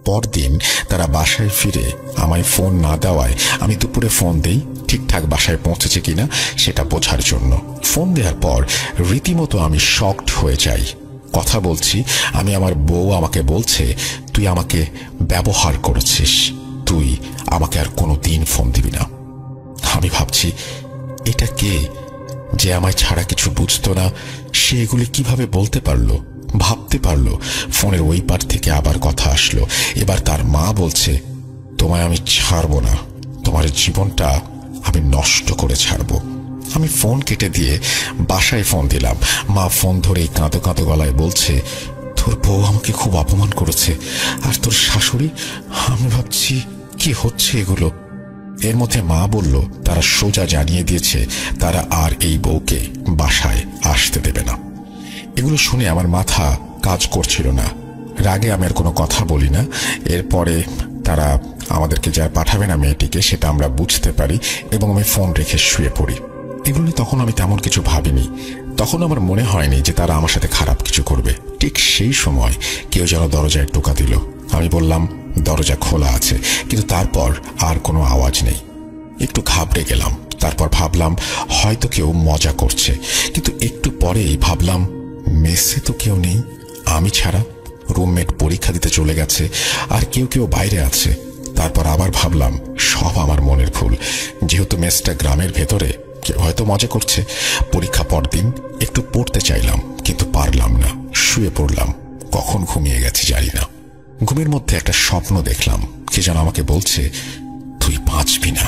পরদিন তারা বাসায় ফিরে আমায় ফোন না দেওয়ায় আমি দুপুরে ফোন দেই ঠিকঠাক বাসায় পৌঁছেছে কিনা সেটা বোঝার জন্য। ফোন দেওয়ার পর রীতিমতো আমি শকড হয়ে যাই। কথা বলছি, আমি আমার বউ আমাকে বলছে, তুই আমাকে ব্যবহার করেছিস, তুই আমাকে আর কোনোদিন ফোন দিবি না। আমি ভাবছি, এটা কে যে আমায় ছাড়া কিছু বুঝতো না, সে এগুলি কিভাবে বলতে পারলো, ভাবতে পারলো? ফোনের ওই পার থেকে আবার কথা আসলো। এবার তার মা বলছে, তোমায় আমি ছাড়বো না, তোমার জীবনটা আমি নষ্ট করে ছাড়বো। আমি ফোন কেটে দিয়ে বাসায় ফোন দিলাম। মা ফোন ধরেই কাঁদো কাঁদো গলায় বলছে, তোর বউ আমাকে খুব অপমান করেছে, আর তোর শাশুড়ি। আমি ভাবছি, কি হচ্ছে এগুলো? এর মধ্যে মা বলল তারা সোজা জানিয়ে দিয়েছে তারা আর এই বউকে বাসায় আসতে দেবে না। এগুলো শুনে আমার মাথা কাজ করছিল না। রাগে আমি আর কোনো কথা বলি না। এরপরে তারা আমাদেরকে যা পাঠাবে না মেয়েটিকে, সেটা আমরা বুঝতে পারি এবং আমি ফোন রেখে শুয়ে পড়ি। এগুলো নিয়ে তখন আমি তেমন কিছু ভাবিনি। তখন আমার মনে হয়নি যে তারা আমার সাথে খারাপ কিছু করবে। ঠিক সেই সময় কেউ যেন দরজায় টোকা দিল। আমি বললাম, দরজা খোলা আছে, কিন্তু তারপর আর কোনো আওয়াজ নেই। একটু ঘাবড়ে গেলাম। তারপর ভাবলাম হয়তো কেউ মজা করছে, কিন্তু একটু পরেই ভাবলাম মেসে তো কেউ নেই আমি ছাড়া। রুমমেট পরীক্ষা দিতে চলে গেছে, আর কেউ কেউ বাইরে আছে। তারপর আবার ভাবলাম সব আমার মনের ভুল, যেহেতু মেসটা গ্রামের ভেতরে, কেউ হয়তো মজা করছে। পরীক্ষা পরদিন একটু পড়তে চাইলাম, কিন্তু পারলাম না। শুয়ে পড়লাম। কখন ঘুমিয়ে গেছি জানি না। ঘুমের মধ্যে একটা স্বপ্ন দেখলাম। কে যেন আমাকে বলছে, তুই বাঁচবি না,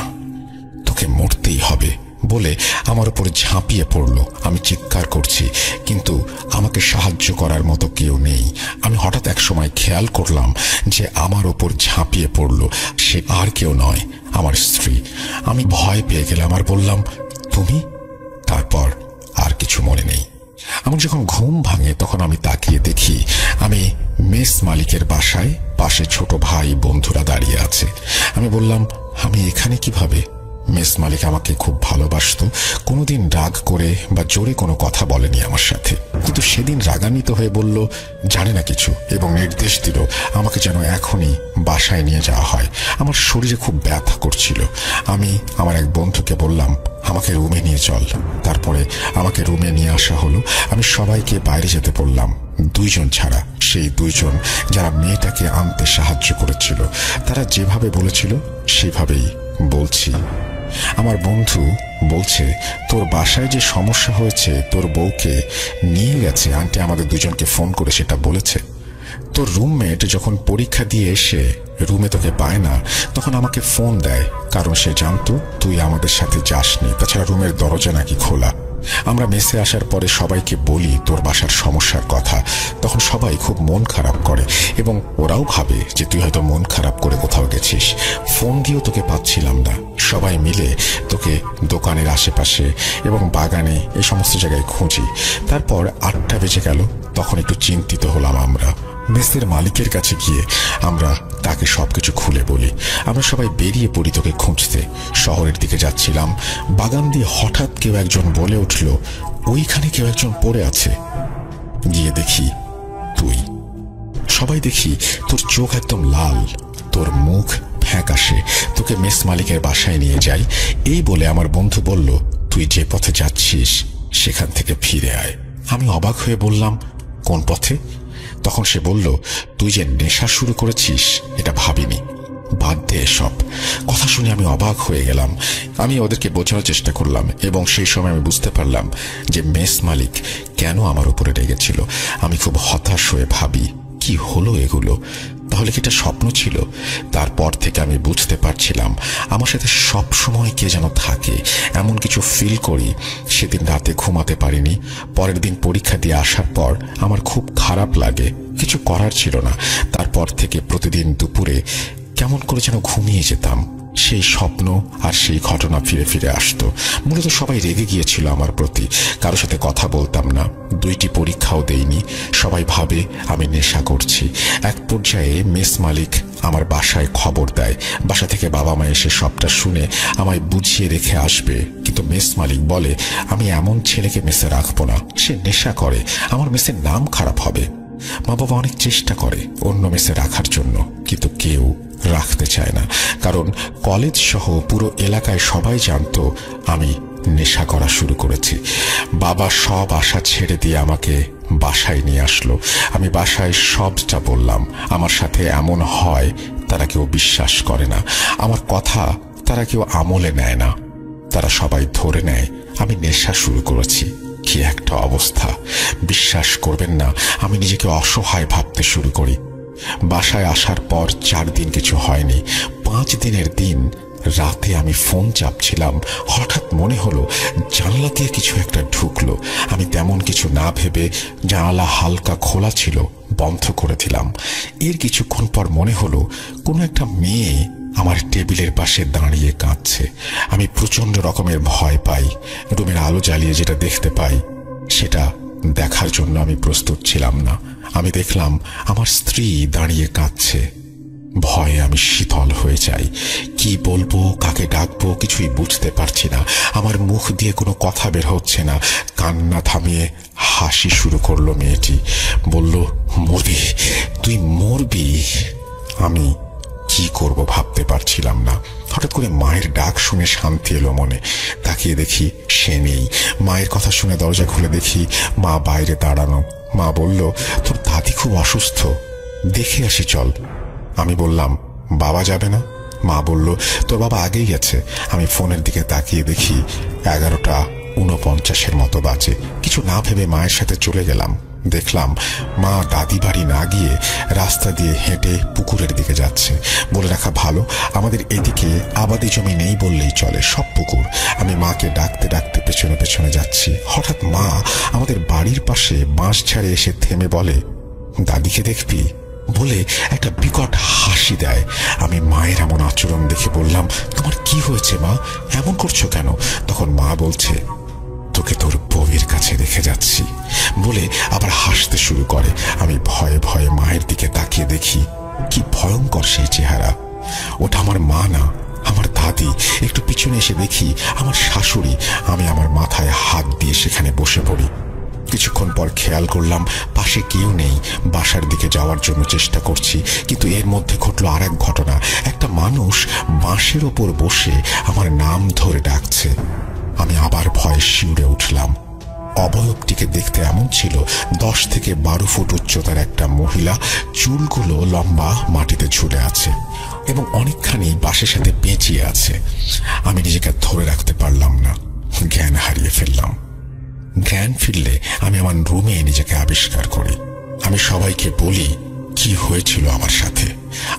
তোকে মরতেই হবে বলে আমার উপর ঝাঁপিয়ে পড়ল। আমি চিৎকার করছি, কিন্তু আমাকে সাহায্য করার মতো কেউ নেই। আমি হঠাৎ এক সময় খেয়াল করলাম যে আমার উপর ঝাঁপিয়ে পড়ল সে আর কেউ নয়, আমার স্ত্রী। আমি ভয় পেয়ে গেলাম আর বললাম, তুমি? তারপর আর কিছু মনে নেই। আমার যখন ঘুম ভাঙে তখন আমি তাকিয়ে দেখি আমি মেস মালিকের বাসায়, পাশে ছোট ভাই বন্ধুরা দাঁড়িয়ে আছে। আমি বললাম, আমি এখানে কিভাবে? মেস মালিক আমাকে খুব ভালোবাসতো, কোনোদিন রাগ করে বা জোরে কোনো কথা বলেনি আমার সাথে, কিন্তু সেদিন রাগান্বিত হয়ে বলল জানে না কিছু এবং নির্দেশ দিল আমাকে যেন এখনই বাসায় নিয়ে যাওয়া হয়। আমার শরীরে খুব ব্যথা করছিল। আমি আমার এক বন্ধুকে বললাম, আমাকে রুমে নিয়ে চল। তারপরে আমাকে রুমে নিয়ে আসা হলো। আমি সবাইকে বাইরে যেতে বললাম, দুইজন ছাড়া, সেই দুইজন যারা মেয়েটাকে আনতে সাহায্য করেছিল। তারা যেভাবে বলেছিল সেভাবেই বলছি। আমার বন্ধু বলছে, তোর বাসায় যে সমস্যা হয়েছে, তোর বউকে নিয়ে গেছে আন্টি, আমাদের দুজনকে ফোন করে সেটা বলেছে। তোর রুমমেট যখন পরীক্ষা দিয়ে এসে রুমে তোকে পায় না, তখন আমাকে ফোন দেয়, কারণ সে জানতো তুই আমাদের সাথে যাসনি। তাছাড়া রুমের দরজা নাকি খোলা। আমরা মেসে আসার পরে সবাইকে বলি তোর বাসার সমস্যার কথা, তখন সবাই খুব মন খারাপ করে এবং ওরাও ভাবে যে তুই হয়তো মন খারাপ করে কোথাও গেছিস। ফোন দিয়েও তোকে পাচ্ছিলাম না। সবাই মিলে তোকে দোকানের আশেপাশে এবং বাগানে এই সমস্ত জায়গায় খুঁজি। তারপর 8টা বেজে গেল। তখন একটু চিন্তিত হলাম। আমরা মেসের মালিকের কাছে গিয়ে আমরা তাকে সবকিছু খুলে বলি। আমরা সবাই বেরিয়ে পড়ি তোকে খুঁজতে। শহরের দিকে যাচ্ছিলাম। বাগান দিয়ে হঠাৎ কেউ একজন বলে উঠল, ওইখানে কেউ একজন পড়ে আছে। গিয়ে দেখি তুই। সবাই দেখি তোর চোখ একদম লাল, তোর মুখ ফ্যাকাশে। তোকে মেস মালিকের বাসায় নিয়ে যাই। এই বলে আমার বন্ধু বলল, তুই যে পথে যাচ্ছিস সেখান থেকে ফিরে আয়। আমি অবাক হয়ে বললাম, কোন পথে? তখন সে বলল, তুই যে নেশা শুরু করেছিস এটা ভাবিনি, বাদ দে এসব। কথা শুনে আমি অবাক হয়ে গেলাম। আমি ওদেরকে বোঝানোর চেষ্টা করলাম এবং সেই সময় আমি বুঝতে পারলাম যে মেস মালিক কেন আমার উপরে রেগেছিল। আমি খুব হতাশ হয়ে ভাবি, কি হলো এগুলো? তাহলে কি এটা স্বপ্ন ছিল? তারপর থেকে আমি বুঝতে পারছিলাম আমার সাথে সব সময় কে যেন থাকে, এমন কিছু ফিল করি। সেদিন রাতে ঘুমাতে পারিনি। পরের দিন পরীক্ষা দিয়ে আসার পর আমার খুব খারাপ লাগে। কিছু করার ছিল না। তারপর থেকে প্রতিদিন দুপুরে কেমন করে যেন ঘুমিয়ে যেতাম। সেই স্বপ্ন আর সেই ঘটনা ফিরে ফিরে আসতো। মূলত সবাই রেগে গিয়েছিল আমার প্রতি। কারোর সাথে কথা বলতাম না। 2টি পরীক্ষাও দেইনি। সবাই ভাবে আমি নেশা করছি। এক পর্যায়ে মেস মালিক আমার বাসায় খবর দেয়। বাসা থেকে বাবা মা এসে সবটা শুনে আমায় বুঝিয়ে রেখে আসবে, কিন্তু মেস মালিক বলে আমি এমন ছেলেকে মেসে রাখবো না, সে নেশা করে, আমার মেসের নাম খারাপ হবে। মা বাবা অনেক চেষ্টা করে অন্য মেসে রাখার জন্য, কিন্তু কেউ রাখতে চায় না, কারণ কলেজ সহ পুরো এলাকায় সবাই জানতো আমি নেশা করা শুরু করেছি। বাবা সব আশা ছেড়ে দিয়ে আমাকে বাসায় নিয়ে আসলো। আমি বাসায় সবটা বললাম। আমার সাথে এমন হয় তারা কেউ বিশ্বাস করে না, আমার কথা তারা কেউ আমলে নেয় না। তারা সবাই ধরে নেয় আমি নেশা শুরু করেছি। কি একটা অবস্থা! বিশ্বাস করবেন না, আমি নিজেকে অসহায় ভাবতে শুরু করি। বাসায় আসার পর 4 দিন কিছু হয়নি। 5 দিনের দিন রাতে আমি ফোন চাপছিলাম, হঠাৎ মনে হলো জানলা দিয়ে কিছু একটা ঢুকলো। আমি তেমন কিছু না ভেবে জানালা হালকা খোলা ছিল, বন্ধ করে দিলাম। এর কিছুক্ষণ পর মনে হলো কোনো একটা মেয়ে আমার টেবিলের পাশে দাঁড়িয়ে কাঁদছে। আমি প্রচন্ড রকমের ভয় পাই। রুমের আলো জ্বালিয়ে যেটা দেখতে পাই সেটা দেখার জন্য আমি প্রস্তুত ছিলাম না। আমি দেখলাম আমার স্ত্রী দাঁড়িয়ে কাঁদছে। ভয়ে আমি শীতল হয়ে যাই। কি বলবো, কাকে ডাকবো কিছুই বুঝতে পারছি না। আমার মুখ দিয়ে কোনো কথা বের হচ্ছে না। কান্না থামিয়ে হাসি শুরু করলো মেয়েটি। বলল, মরবি, তুই মরবি। আমি কি করব ভাবতে পারছিলাম না। হঠাৎ করে মায়ের ডাক শুনে শান্তি এলো মনে। তাকিয়ে দেখি সে নেই। মায়ের কথা শুনে দরজা খুলে দেখি মা বাইরে দাঁড়ানো। মা বলল, তোর দাদি খুব অসুস্থ, দেখে আসি চল। আমি বললাম, বাবা যাবে না? মা বলল, তোর বাবা আগেই গেছে। আমি ফোনের দিকে তাকিয়ে দেখি 11:49 মতো বাজে। কিছু না ভেবে মায়ের সাথে চলে গেলাম। দেখলাম মা দাদি বাড়ি না গিয়ে রাস্তা দিয়ে হেঁটে পুকুরের দিকে যাচ্ছে। বলে রাখা ভালো, আমাদের এদিকে আবাদি জমি নেই বললেই চলে, সব পুকুর। আমি মাকে ডাকতে ডাকতে পেছনে পেছনে যাচ্ছি। হঠাৎ মা আমাদের বাড়ির পাশে বাঁশ ঝাড়ে এসে থেমে বলে, দাদিকে দেখবি? বলে একটা বিকট হাসি দেয়। আমি মায়ের এমন আচরণ দেখে বললাম, তোমার কি হয়েছে মা, এমন করছো কেন? তখন মা বলছে, তোকে তোর বউয়ের কাছে রেখে যাচ্ছি, বলে আবার হাসতে শুরু করে। আমি ভয়ে ভয়ে মায়ের দিকে তাকিয়ে দেখি কি ভয়ঙ্কর সেই চেহারা। ওটা আমার মা না, আমার দাদি। একটু পিছনে এসে দেখি আমার শাশুড়ি। আমি আমার মাথায় হাত দিয়ে সেখানে বসে পড়ি। কিছুক্ষণ পর খেয়াল করলাম পাশে কেউ নেই। বাসার দিকে যাওয়ার জন্য চেষ্টা করছি, কিন্তু এর মধ্যে ঘটল আর এক ঘটনা। একটা মানুষ বাঁশের ওপর বসে আমার নাম ধরে ডাকছে। আমি আবার ভয়ে শিউরে উঠলাম। অবয়বটিকে দেখতে এমন ছিল 10 থেকে 12 ফুট উচ্চতার একটা মহিলা। চুলগুলো লম্বা, মাটিতে ঝুলে আছে এবং অনেকখানি বাঁশের সাথে পেঁচিয়ে আছে। আমি নিজেকে ধরে রাখতে পারলাম না, জ্ঞান হারিয়ে ফেললাম। জ্ঞান ফিরলে আমি আমার রুমে নিজেকে আবিষ্কার করি। আমি সবাইকে বলি কি হয়েছিল আমার সাথে।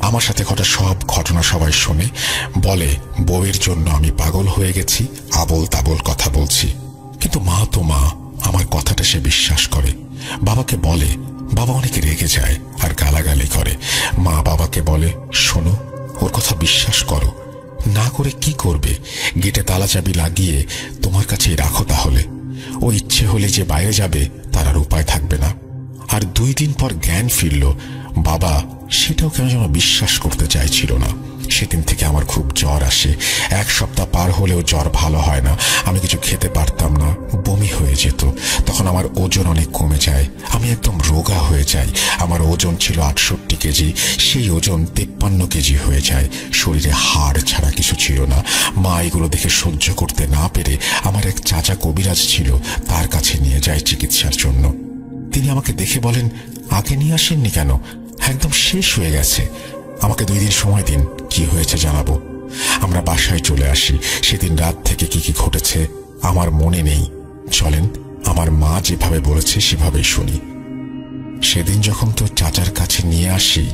আমার সাথে ঘটা সব ঘটনা সবাই শোনে। বলে বউয়ের জন্য আমি পাগল হয়ে গেছি, আবল তাবল কথা বলছি। কিন্তু মা তো মা, আমার কথাটা সে বিশ্বাস করে। বাবাকে বলে, বাবা অনেক রেগে যায় আর গালাগালি করে। মা বাবাকে বলে, শোনো, ওর কথা বিশ্বাস করো, না করে কি করবে? গেটে তালা চাবি লাগিয়ে তোমার কাছেই রাখো, তাহলে ও ইচ্ছে হলে যে বাইরে যাবে তার আর উপায় থাকবে না। আর 2 দিন পর জ্ঞান ফিরল। বাবা সেটাও কেন যেন বিশ্বাস করতে চাইছিল না। সেদিন থেকে আমার খুব জ্বর আসে। 1 সপ্তাহ পার হলেও জ্বর ভালো হয় না। আমি কিছু খেতে পারতাম না, বমি হয়ে যেত। তখন আমার ওজন অনেক কমে যায়, আমি একদম রোগা হয়ে যাই। আমার ওজন ছিল 68 কেজি, সেই ওজন 53 কেজি হয়ে যায়। শরীরে হাড় ছাড়া কিছু ছিল না। মা এগুলো দেখে সহ্য করতে না পেরে আমার এক চাচা কবিরাজ ছিল, তার কাছে নিয়ে যায় চিকিৎসার জন্য। তিনি আমাকে দেখে বলেন, আগে নিয়ে আসেননি কেন? একদম শেষ হয়ে গেছে। আমাকে 2 দিন সময় দিন, কি হয়েছে জানাবো। আমরা বাসায় চলে আসি। সেদিন রাত থেকে কি কি ঘটেছে আমার মনে নেই। চলেন আমার মা যেভাবে বলেছে সেভাবেই শুনি। সেদিন যখন তোর চাচার কাছে নিয়ে আসি,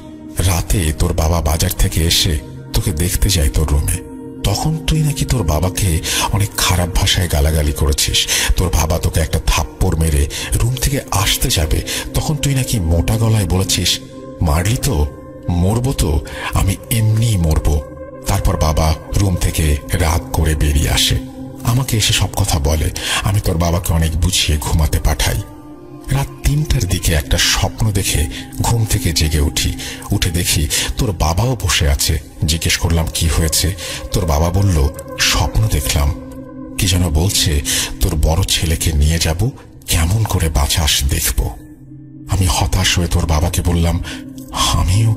রাতে তোর বাবা বাজার থেকে এসে তোকে দেখতে যায় তোর রুমে। তখন তুই নাকি তোর বাবাকে অনেক খারাপ ভাষায় গালাগালি করেছিস। তোর বাবা তোকে একটা থাপ্পড় মেরে রুম থেকে আসতে যাবে, তখন তুই নাকি মোটা গলায় বলেছিস, মারলি তো, মরবো তো, আমি এমনি মরবো। তারপর বাবা রুম থেকে রাগ করে বেরিয়ে আসে, আমাকে এসে সব কথা বলে। আমি তোর বাবাকে অনেক বুঝিয়ে ঘুমাতে পাঠাই। রাত 3টার দিকে একটা স্বপ্ন দেখে ঘুম থেকে জেগে উঠি। উঠে দেখি তোর বাবাও বসে আছে। জিজ্ঞেস করলাম কি হয়েছে। তোর বাবা বলল, স্বপ্ন দেখলাম, কি যেন বলছে তোর বড় ছেলেকে নিয়ে যাব, কেমন করে বাঁচাস দেখব। আমি হতাশ হয়ে তোর বাবাকে বললাম, আমিও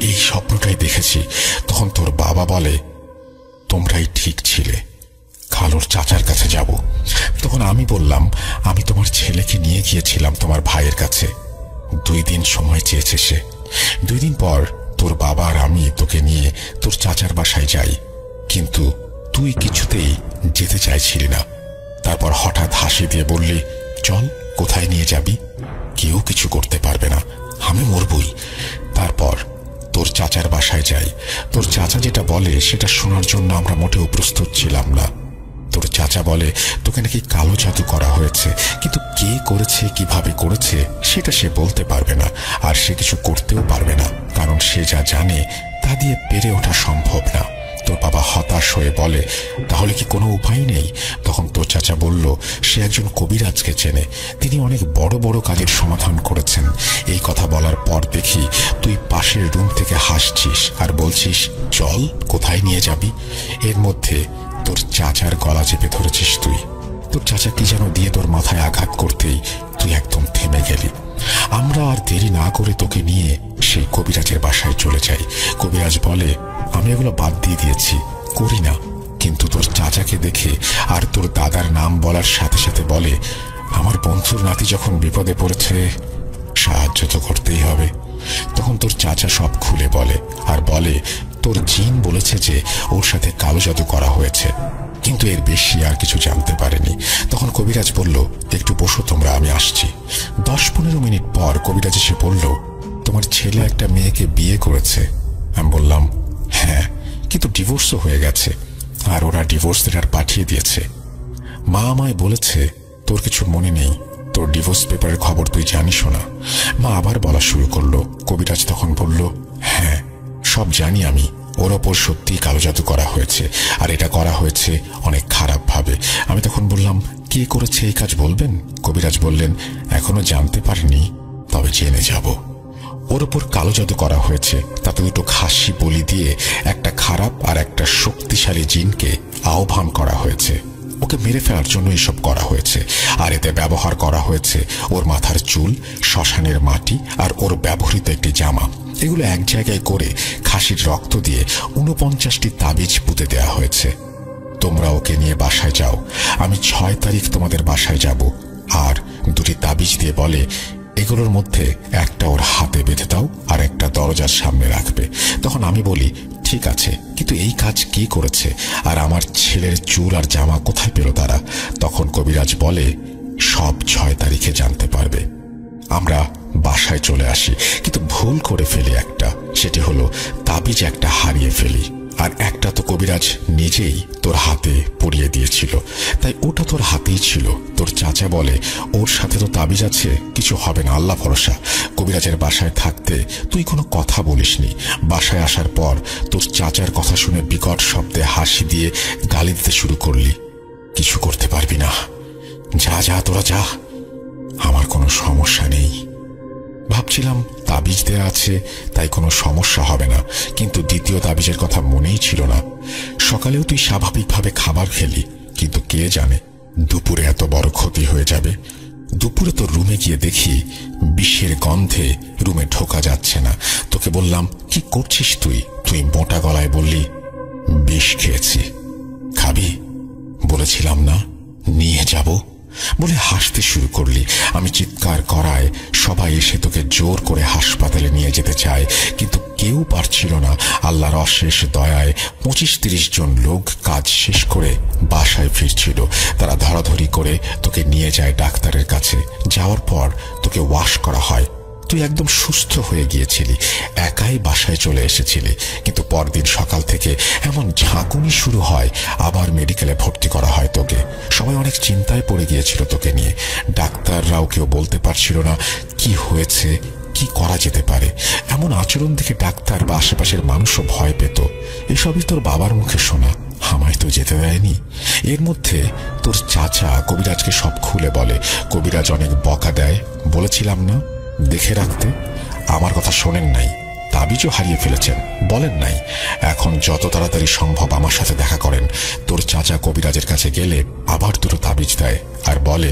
এই স্বপ্নটাই দেখেছি। তখন তোর বাবা বলে, তোমরাই ঠিক ছিলে, কালোর চাচার কাছে যাব। তখন আমি বললাম, আমি তোমার ছেলেকে নিয়ে গিয়েছিলাম তোমার ভাইয়ের কাছে, 2 দিন সময় চেয়েছে সে। 2 দিন পর তোর বাবা আর আমি তোকে নিয়ে তোর চাচার বাসায় যাই, কিন্তু তুই কিছুতেই যেতে চাইছিলি না। তারপর হঠাৎ হাসি দিয়ে বললি, চল, কোথায় নিয়ে যাবি? কেউ কিছু করতে পারবে না, আমি মরবই। তারপর তোর চাচার বাসায় যাই। তোর চাচা যেটা বলে সেটা শোনার জন্য আমরা মোটেও প্রস্তুত ছিলাম না। তোর চাচা বলে, তোকে নাকি কালো জাদু করা হয়েছে, কিন্তু কে করেছে, কিভাবে করেছে সেটা সে বলতে পারবে না, আর সে কিছু করতেও পারবে না, কারণ সে যা জানে তা দিয়ে পেরে ওঠা সম্ভব না। তোর বাবা হতাশ হয়ে বলে, তাহলে কি কোনো উপায় নেই? তখন তোর চাচা বলল, সে একজন কবিরাজকে চেনে, তিনি অনেক বড় বড় কাজের সমাধান করেছেন। এই কথা বলার পর দেখি তুই পাশের রুম থেকে হাসছিস আর বলছিস, চল, কোথায় নিয়ে যাবি? এর মধ্যে তোর চাচার গলা চেপে ধরেছিস তুই। তোর চাচা কি যেন দিয়ে তোর মাথায় আঘাত করতেই তুই একদম থেমে গেলি। আমরা আর দেরি না করে তোকে নিয়ে সেই কবিরাজের বাসায় চলে যাই। কবিরাজ বলে, আমি এগুলো বাদ দিয়ে দিয়েছি, করি না। কিন্তু তোর চাচাকে দেখে আর তোর দাদার নাম বলার সাথে সাথে বলে, আমার বন্ধুর নাতি যখন বিপদে পড়েছে, সাহায্য তো করতেই হবে। তখন তোর চাচা সব খুলে বলে, আর বলে, তোর জিন বলেছে যে ওর সাথে কালো জাদু করা হয়েছে, কিন্তু এর বেশি আর কিছু জানতে পারেনি। তখন কবিরাজ বলল, একটু বসো তোমরা, আমি আসছি। 10-15 মিনিট পর কবিরাজ এসে বলল, তোমার ছেলে একটা মেয়েকে বিয়ে করেছে। আমি বললাম, হ্যাঁ, কিন্তু ডিভোর্সও হয়ে গেছে, আর ওরা ডিভোর্স লেটার পাঠিয়ে দিয়েছে। মা আমায় বলেছে, তোর কিছু মনে নেই, তোর ডিভোর্স পেপারের খবর তুই জানিসও না। মা আবার বলা শুরু করলো। কবিরাজ তখন বলল, হ্যাঁ, সব জানি আমি, ওর ওপর সত্যি কালো জাদু করা হয়েছে, আর এটা করা হয়েছে অনেক খারাপ ভাবে। আমি তখন বললাম, কে করেছে এই কাজ বলবেন? কবিরাজ বললেন, এখনো জানতে পারিনি, তবে জেনে যাব। ওর ওপর কালো জাদু করা হয়েছে, তাতে 2 খাসি বলি দিয়ে একটা খারাপ আর একটা শক্তিশালী জিনকে আহ্বান করা হয়েছে। ওকে মেরে ফেলার জন্য এসব করা হয়েছে, আর এতে ব্যবহার করা হয়েছে ওর মাথার চুল, শ্মশানের মাটি আর ওর ব্যবহৃত একটি জামা। এগুলো এক জায়গায় করে খাসির রক্ত দিয়ে 49টি তাবিজ পুঁতে দেওয়া হয়েছে। তোমরা ওকে নিয়ে বাসায় যাও, আমি 6 তারিখ তোমাদের বাসায় যাব। আর 2টি তাবিজ দিয়ে বলে, এগুলোর মধ্যে একটা ওর হাতে বেঁধে দাও, আর একটা দরজার সামনে রাখবে। তখন আমি বলি, ঠিক আছে, কিন্তু এই কাজ কে করেছে, আর আমার ছেলের চুল আর জামা কোথায় পেল তারা? তখন কবিরাজ বলে, সব 6 তারিখে জানতে পারবে। আমরা বাসায় চলে আসি, কিন্তু ভুল করে ফেলি একটা, সেটি হলো তাবিজ একটা হারিয়ে ফেলি, আর একটা তো কবিরাজ নিজেই তোর হাতে পরিয়ে দিয়েছিল, তাই ওটা তোর হাতেই ছিল। তোর চাচা বলে, ওর সাথে তো তাবিজ আছে, কিছু হবে না, আল্লাহ ভরসা। কবিরাজের বাসায় থাকতে তুই কোনো কথা বলিসনি। বাসায় আসার পর তোর চাচার কথা শুনে বিকট শব্দে হাসি দিয়ে গালি দিতে শুরু করলি। কিছু করতে পারবি না, যা যা, তোরা যা, আমার কোনো সমস্যা নেই। ভাবছিলাম তাবিজ দেয়া আছে, তাই কোনো সমস্যা হবে না, কিন্তু দ্বিতীয় তাবিজের কথা মনেই ছিল না। সকালেও তুই স্বাভাবিকভাবে খাবার খেলি, কিন্তু কে জানে দুপুরে এত বড় ক্ষতি হয়ে যাবে। দুপুরে তোর রুমে গিয়ে দেখি বিষের গন্ধে রুমে ঢোকা যাচ্ছে না। তোকে বললাম, কি করছিস তুই? তুই মোটা গলায় বললি, বিষ খেয়েছি। খাবি? বলেছিলাম না, নিয়ে যাব বলে হাসতে শুরু করলি। আমি চিৎকার করায় সবাই এসে তোকে জোর করে হাসপাতালে নিয়ে যেতে চায়, কিন্তু কেউ পারছিল না। আল্লাহর অশেষ দয়ায় 25-30 জন লোক কাজ শেষ করে বাসায় ফিরছিল। তারা ধরাধরি করে তোকে নিয়ে যায় ডাক্তারের কাছে। যাওয়ার পর তোকে ওয়াশ করা হয়। তুই একদম সুস্থ হয়ে গিয়েছিলি, একাই বাসায় চলে এসেছিলি, কিন্তু পরদিন সকাল থেকে এমন ঝাঁকুনি শুরু হয়, আবার মেডিকেলে ভর্তি করা হয় তোকে। সবাই অনেক চিন্তায় পড়ে গিয়েছিল তোকে নিয়ে। ডাক্তাররাও কেউ বলতে পারছিল না কি হয়েছে, কি করা যেতে পারে। এমন আচরণ দেখে ডাক্তার বা আশেপাশের মানুষও ভয় পেত। এসবই তোর বাবার মুখে শোনা, আমায় তো যেতে দেয়নি। এর মধ্যে তোর চাচা কবিরাজকে সব খুলে বলে। কবিরাজ অনেক বকা দেয়, বলেছিলাম না দেখে রাখতে। আমার কথা শোনেন নাই, তাবিজও হারিয়ে ফেলেছেন, বলেন নাই? এখন যত তাড়াতাড়ি সম্ভব আমার সাথে দেখা করেন। তোর চাচা কবিরাজের কাছে গেলে আবার দুটো তাবিজ দেয় আর বলে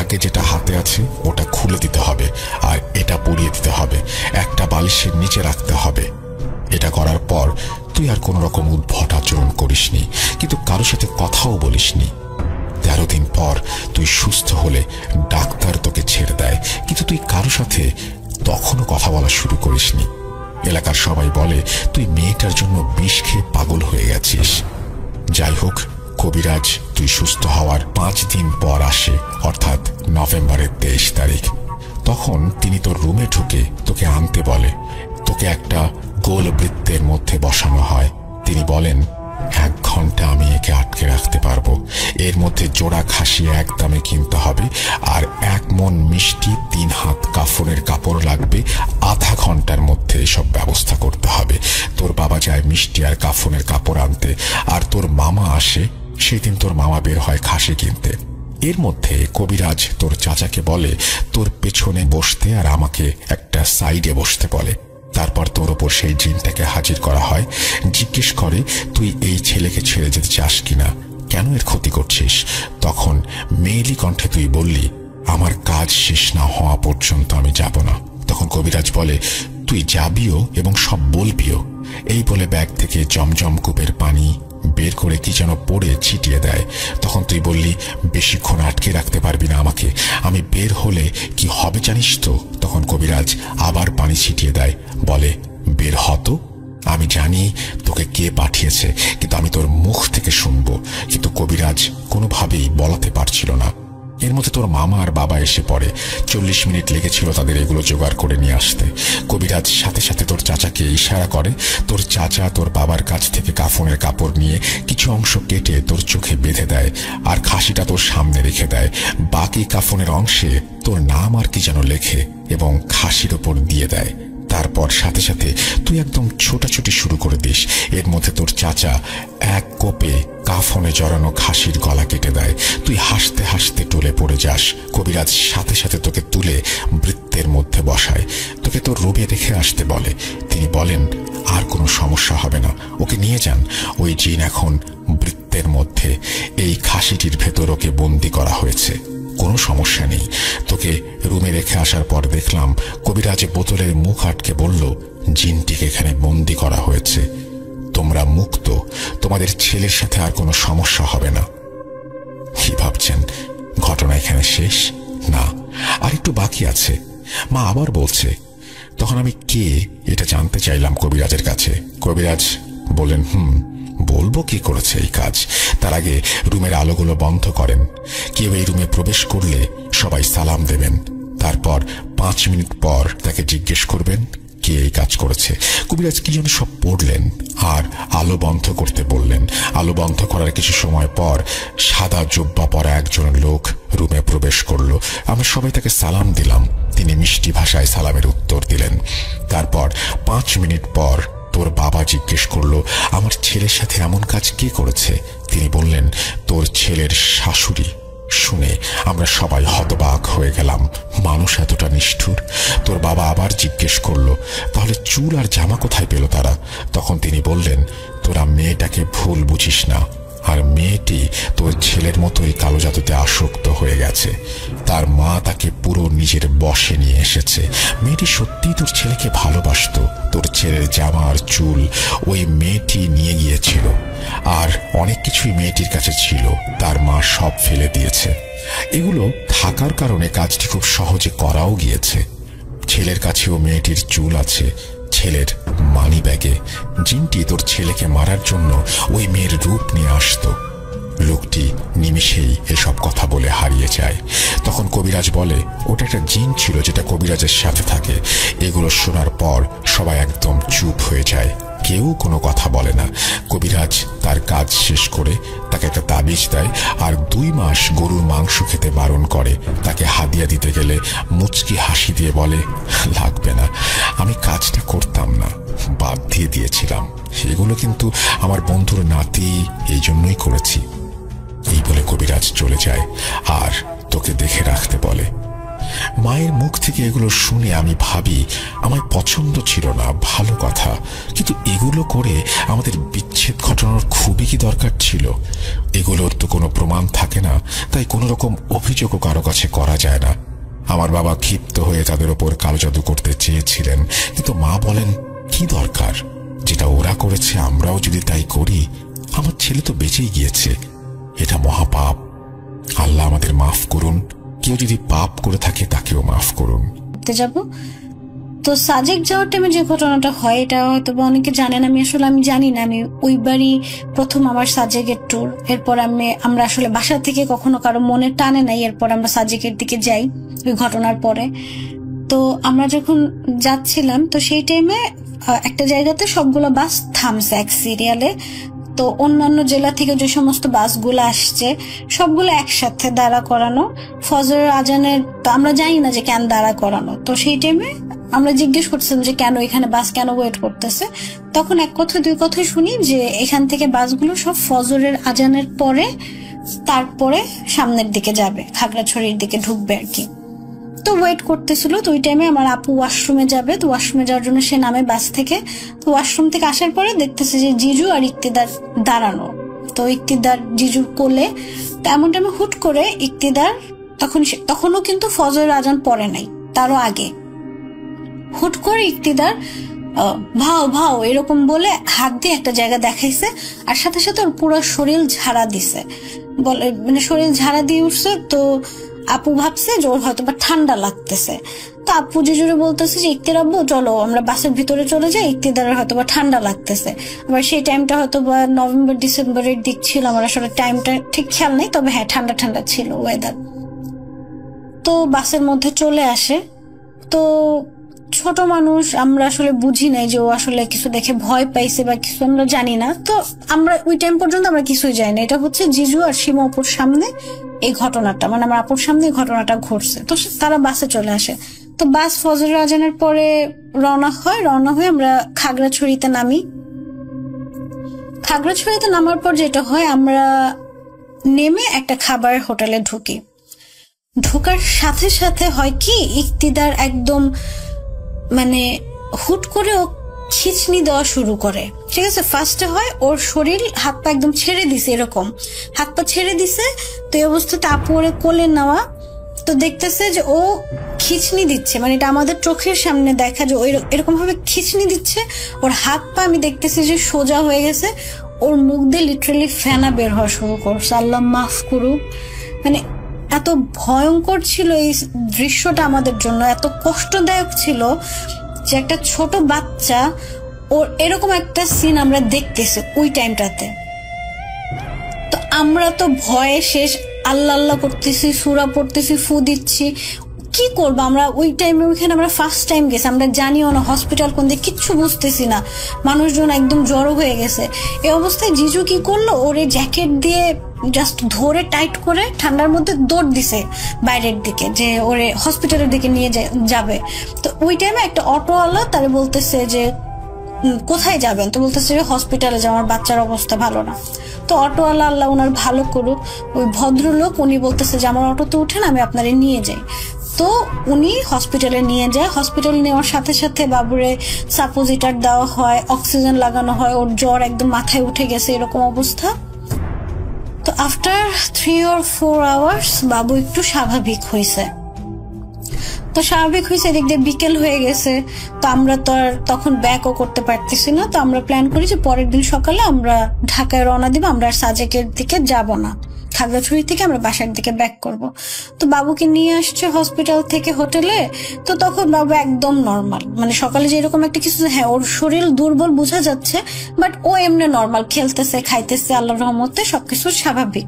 আগে যেটা হাতে আছে ওটা খুলে দিতে হবে আর এটা পরিয়ে দিতে হবে, একটা বালিশের নিচে রাখতে হবে। এটা করার পর তুই আর কোন রকম উদ্ভট আচরণ করিসনি, কিন্তু কারোর সাথে কথাও বলিসনি। 13 দিন পর তুই সুস্থ হলে ডাক্তার তোকে ছেড়ে দেয়, কিন্তু তুই কারোর সাথে তখনও কথা বলা শুরু করিসনি। এলাকার সবাই বলে তুই মেয়েটার জন্য বিষ খেয়ে পাগল হয়ে গেছিস। যাই হোক, কবিরাজ তুই সুস্থ হওয়ার 5 দিন পর আসে, অর্থাৎ নভেম্বরের 23 তারিখ। তখন তিনি তোর রুমে ঢুকে তোকে আনতে বলে। তোকে একটা গোল বৃত্তের মধ্যে বসানো হয়। তিনি বলেন 1 ঘন্টা আমি একে আটকে রাখতে পারবো। এর মধ্যে জোড়া খাসি একদমে কিনতে হবে আর 1 মণ মিষ্টি, 3 হাত কাফনের কাপড় লাগবে। আধা ঘন্টার মধ্যে সব ব্যবস্থা করতে হবে। তোর বাবা যায় মিষ্টি আর কাফনের কাপড় আনতে, আর তোর মামা আসে। সেদিন তোর মামা বের হয় খাসি কিনতে। এর মধ্যে কবিরাজ তোর চাচাকে বলে তোর পেছনে বসতে আর আমাকে একটা সাইডে বসতে বলে। তারপর তোর ওপর সেই জিনটাকে হাজির করা হয়। জিজ্ঞেস করে তুই এই ছেলেকে ছেড়ে যেতে চাস কিনা, কেন এর ক্ষতি করছিস? তখন মেয়েলি কণ্ঠে তুই বললি আমার কাজ শেষ না হওয়া পর্যন্ত আমি যাব না। তখন কবিরাজ বলে তুই যাবিও এবং সব বলবিও। এই বলে ব্যাগ থেকে জমজম কূপের পানি বের করে কি যেন পড়ে ছিটিয়ে দেয়। তখন তুই বললি বেশিক্ষণ আটকে রাখতে পারবি না আমাকে, আমি বের হলে কি হবে জানিস তো? তখন কবিরাজ আবার পানি ছিটিয়ে দেয়, বলে বের হতো। আমি জানি তোকে কে পাঠিয়েছে, কিন্তু আমি তোর মুখ থেকে শুনবো। কিন্তু কবিরাজ কোনোভাবেই বলাতে পারছিল না। এর মধ্যে তোর মামা আর বাবা এসে পড়ে। 40 মিনিট লেগেছিল তাদের এগুলো জোগাড় করে নিয়ে আসতে। কবিরাজ সাথে সাথে তোর চাচাকে ইশারা করে। তোর চাচা তোর বাবার কাছ থেকে কাফনের কাপড় নিয়ে কিছু অংশ কেটে তোর চোখে বেঁধে দেয় আর খাসিটা তোর সামনে রেখে দেয়। বাকি কাফনের অংশে তোর নাম আর কি যেন লেখে এবং খাসির ওপর দিয়ে দেয়। তারপর সাথে সাথে তুই একদম ছোটাছুটি শুরু করে দিস। এর মধ্যে তোর চাচা 1 কোপে কাফনে জড়ানো খাসির গলা কেটে দেয়। তুই হাসতে হাসতে টলে পড়ে যাস। কবিরাজ সাথে সাথে তোকে তুলে বৃত্তের মধ্যে বসায়, তোকে তোর রুমে রেখে আসতে বলে। তিনি বলেন আর কোনো সমস্যা হবে না, ওকে নিয়ে যান। ওই জিন এখন বৃত্তের মধ্যে, এই খাসিটির ভেতর ওকে বন্দি করা হয়েছে, কোনো সমস্যা নেই। তোকে রুমে রেখে আসার পর দেখলাম কবিরাজ বোতলের মুখ আটকে বলল জিনটিকে এখানে বন্দি করা হয়েছে, তোমরা মুক্ত, তোমাদের ছেলের সাথে আর কোনো সমস্যা হবে না। কি ভাবছেন ঘটনা এখানে শেষ? না, আর একটু বাকি আছে। মা আবার বলছে। তখন আমি কে এটা জানতে চাইলাম কবিরাজের কাছে। কবিরাজ বলেন বলবো কি করেছে এই কাজ। তার আগে রুমের আলোগুলো বন্ধ করেন। কেউ এই রুমে প্রবেশ করলে সবাই সালাম দেবেন। তারপর 5 মিনিট পর তাকে জিজ্ঞেস করবেন কে এই কাজ করেছে। কবিরাজ কি যেন সব পড়লেন আর আলো বন্ধ করতে বললেন। আলো বন্ধ করার কিছু সময় পর সাদা জুব্বা পরা একজন লোক রুমে প্রবেশ করলো। আমরা সবাই তাকে সালাম দিলাম। তিনি মিষ্টি ভাষায় সালামের উত্তর দিলেন। তারপর 5 মিনিট পর তোর বাবা জিজ্ঞেস করলো আমার ছেলের সাথে এমন কাজ কে করেছে। তিনি বললেন তোর ছেলের শাশুড়ি। শুনে আমরা সবাই হতবাক হয়ে গেলাম, মানুষ এতটা নিষ্ঠুর। তোর বাবা আবার জিজ্ঞেস করলো তাহলে চুল আর জামা কোথায় পেল তারা? তখন তিনি বললেন তোরা মেয়েটাকে ভুল বুঝিস না, আর মেয়েটি তোর ছেলের মতোই কালো জাদুতে আসক্ত হয়ে গেছে। তার মা তাকে পুরো নিজের বশে নিয়ে এসেছে। মেয়েটি সত্যিই তোর ছেলেকে ভালোবাসতো। তোর ছেলের জামা আর চুল ওই মেয়েটি নিয়ে গিয়েছিল, আর অনেক কিছুই মেয়েটির কাছে ছিল, তার মা সব ফেলে দিয়েছে। এগুলো থাকার কারণে কাজটি খুব সহজে করাও গিয়েছে। ছেলের কাছেও মেয়েটির চুল আছে, ছেলের মানি ব্যাগে। জিনটি তোর ছেলেকে মারার জন্য ওই মেয়ের রূপ নিয়ে আসতো। লোকটি নিমিষেই এসব কথা বলে হারিয়ে যায়। তখন কবিরাজ বলে ওটা একটা জিন ছিল যেটা কবিরাজের সাথে থাকে। এগুলো শোনার পর সবাই একদম চুপ হয়ে যায়, কেউ কোনো কথা বলে না। কবিরাজ তার কাজ শেষ করে তাকে একটা তাবিজ দেয় আর 2 মাস গরুর মাংস খেতে বারণ করে। তাকে হাদিয়া দিতে গেলে মুচকি হাসি দিয়ে বলে লাগবে না, আমি কাজটা করতাম না, বাদ দিয়ে দিয়েছিলাম। সেগুলো কিন্তু আমার বন্ধুর নাতি, এই জন্যই করেছি। এই বলে কবিরাজ চলে যায় আর তোকে দেখে রাখতে বলে। মায়ের মুখ থেকে এগুলো শুনে আমি ভাবি আমার পছন্দ ছিল না, ভালো কথা, কিন্তু এগুলো করে আমাদের বিচ্ছেদ ঘটানোর খুবই কি দরকার ছিল? এগুলোর তো কোনো প্রমাণ থাকে না, তাই কোনো রকম অভিযোগও কারো কাছে করা যায় না। আমার বাবা ক্ষিপ্ত হয়ে তাদের ওপর কালো জাদু করতে চেয়েছিলেন, কিন্তু মা বলেন কি দরকার, যেটা ওরা করেছে আমরাও যদি তাই করি, আমার ছেলে তো বেঁচেই গিয়েছে। এটা মহাপাপ, আল্লাহ আমাদের মাফ করুন, কেউ যদি পাপ করে থাকে তাকেও মাফ করুন। যাব তো সাজেক যাওয়ার টাইমে যে ঘটনাটা হয় এটা হয়তো অনেকে জানেন, আমি জানি না। আমি ওই বাড়ি প্রথম আমার সাজেকের ট্যুর, এরপর আমরা আসলে বাসা থেকে কখনো কারো মনে টানে নাই, এরপর আমরা সাজেকের দিকে যাই ওই ঘটনার পরে। তো আমরা যখন যাচ্ছিলাম তো সেই টাইমে একটা জায়গাতে সবগুলো বাস থামছে এক সিরিয়ালে। তো অন্যান্য জেলা থেকে যে সমস্ত বাসগুলো আসছে সবগুলো একসাথে দাঁড়া করানো, ফজরের আজানের। তো আমরা জানি না যে কেন দাঁড়া করানো। তো সেই টাইমে আমরা জিজ্ঞেস করছিলাম যে কেন এখানে বাস কেন ওয়েট করতেছে। তখন এক কথা দুই কথাই শুনি যে এখান থেকে বাসগুলো সব ফজরের আজানের পরে তারপরে সামনের দিকে যাবে, খাগড়াছড়ির দিকে ঢুকবে আর কি। তো ওয়েট করতেছিল। তো ওই টাইমে আমার আপু ওয়াশরুমে যাবে, তো ওয়াশরুমে যাওয়ার জন্য সে নামে বাস থেকে। তো ওয়াশরুম থেকে আসার পরে দেখতেছে যে জিজু আর ইক্তিদার দাঁড়ানো। তো ইক্তিদার জিজুর কোলে। তো এমন টাইমে হুট করে ইক্তিদার তখনও কিন্তু ফজরের আজান পড়ে নাই, তারও আগে হুট করে ইক্তিদার ভাও ভাও এরকম বলে হাত দিয়ে একটা জায়গা দেখাইছে, আর সাথে সাথে ওর পুরো শরীর ঝাড়া দিছে, বলে মানে শরীর ঝাড়া দিয়ে উঠছে। তো আপু ভাবছে যে ওর হয়তো বা ঠান্ডা লাগতেছে। তো আপু জিজুরে বলতেছে যে ইক্তির আব্বু চলো আমরা বাসের ভিতরে চলে যাই, ইক্তিদারের হয়তো বা ঠান্ডা লাগতেছে। আবার সেই টাইমটা হয়তো বা নভেম্বর ডিসেম্বরের দিক ছিল, আমার আসলে টাইমটা ঠিক খেয়াল নেই, তবে হ্যাঁ ঠান্ডা ঠান্ডা ছিল ওয়েদার। তো বাসের মধ্যে চলে আসে। তো ছোট মানুষ আমরা আসলে বুঝি নাই যে ও আসলে কিছু দেখে ভয় পাইছে বা কিছু, আমরা জানি না। তো আমরা ওই টাইম পর্যন্ত আমরা কিছুই জানি না। এটা হচ্ছে জিজু আর সীমা অপুর সামনে এই ঘটনাটা, মানে আমার আপুর সামনে এই ঘটনাটা ঘটছে। তো তারা বাসে চলে আসে। তো বাস ফজরের আজানের পরে রওনা হয়ে আমরা খাগড়াছড়িতে নামি। খাগড়াছড়িতে নামার পর যেটা হয়, আমরা নেমে একটা খাবারের হোটেলে ঢুকি। ঢোকার সাথে সাথে হয় কি, ইক্তিদার একদম মানে হুট করে ও খিচনি দেওয়া শুরু করে। ঠিক আছে, ফার্স্টে হয় ওর শরীর হাত পা একদম ছেড়ে দিছে, এরকম হাত পা ছেড়ে দিছে। তো এই অবস্থাতে আপু ওরে কোলে নেওয়া, তো দেখতেছে যে ও খিচনি দিচ্ছে, মানে এটা আমাদের চোখের সামনে দেখা যে ওই এরকম ভাবে খিচনি দিচ্ছে। ওর হাত পা আমি দেখতেছি যে সোজা হয়ে গেছে, ওর মুখ দিয়ে লিটারালি ফেনা বের হওয়া শুরু করছে। আল্লাহ মাফ করুক, মানে এত ভয়ঙ্কর ছিল এই দৃশ্যটা আমাদের জন্য, এত কষ্টদায়ক ছিল যে একটা ছোট বাচ্চা ওর এরকম একটা সিন আমরা দেখতেছি ওই টাইমটাতে। তো আমরা তো ভয়ে শেষ, আল্লাহ আল্লাহ করতেছি, সূরা পড়তেছি, ফু দিচ্ছি, কি করবো আমরা ওই টাইমে। ওইখানে আমরা ফার্স্ট টাইম গেছি, আমরা জানিও না হসপিটাল কোন দিকে, কিচ্ছু বুঝতেছি না, মানুষজন একদম জড়ো হয়ে গেছে। এই অবস্থায় জিজু কি করলো, ওরে জ্যাকেট দিয়ে জাস্ট ধরে টাইট করে ঠান্ডার মধ্যে দৌড় দিছে বাইরের দিকে, যে ওরে হসপিটালের দিকে নিয়ে যাবে। তো ওই টাইমে একটা অটোওয়ালা তারে বলতেছে যে কোথায় যাবেন, তো বলতেছে যে হসপিটালে যে আমার বাচ্চার অবস্থা ভালো না। তো অটোওয়ালা, আল্লাহ ওনার ভালো করুক, ওই ভদ্রলোক উনি বলতেছে যে আমার অটোতে উঠেন, আমি আপনারে নিয়ে যাই। তো উনি হসপিটালে নিয়ে যায়। হসপিটালে নেওয়ার সাথে সাথে বাবুরে সাপোজিটার দেওয়া হয়, অক্সিজেন লাগানো হয়, ওর জ্বর একদম মাথায় উঠে গেছে এরকম অবস্থা। তো আফটার 3 or 4 hours বাবু একটু স্বাভাবিক হয়েছে। তো স্বাভাবিক হয়েছে, এদিক দিয়ে বিকেল হয়ে গেছে। তো আমরা তো আর তখন ব্যাকও করতে পারতেছি না। তো আমরা প্ল্যান করি যে পরের দিন সকালে আমরা ঢাকায় রওনা দিব, আমরা আর সাজেকের দিকে যাব না, খাগড়াছড়ি থেকে আমরা বাসার দিকে ব্যাক করব। তো বাবুকে নিয়ে আসছে হসপিটাল থেকে হোটেলে। তো তখন বাবু একদম নর্মাল, মানে সকালে যে এরকম একটা কিছু, হ্যাঁ ওর শরীর দুর্বল বোঝা যাচ্ছে, বাট ও এমনি নর্মাল, খেলতেছে, খাইতেছে, আল্লাহর রহমতে সবকিছু স্বাভাবিক।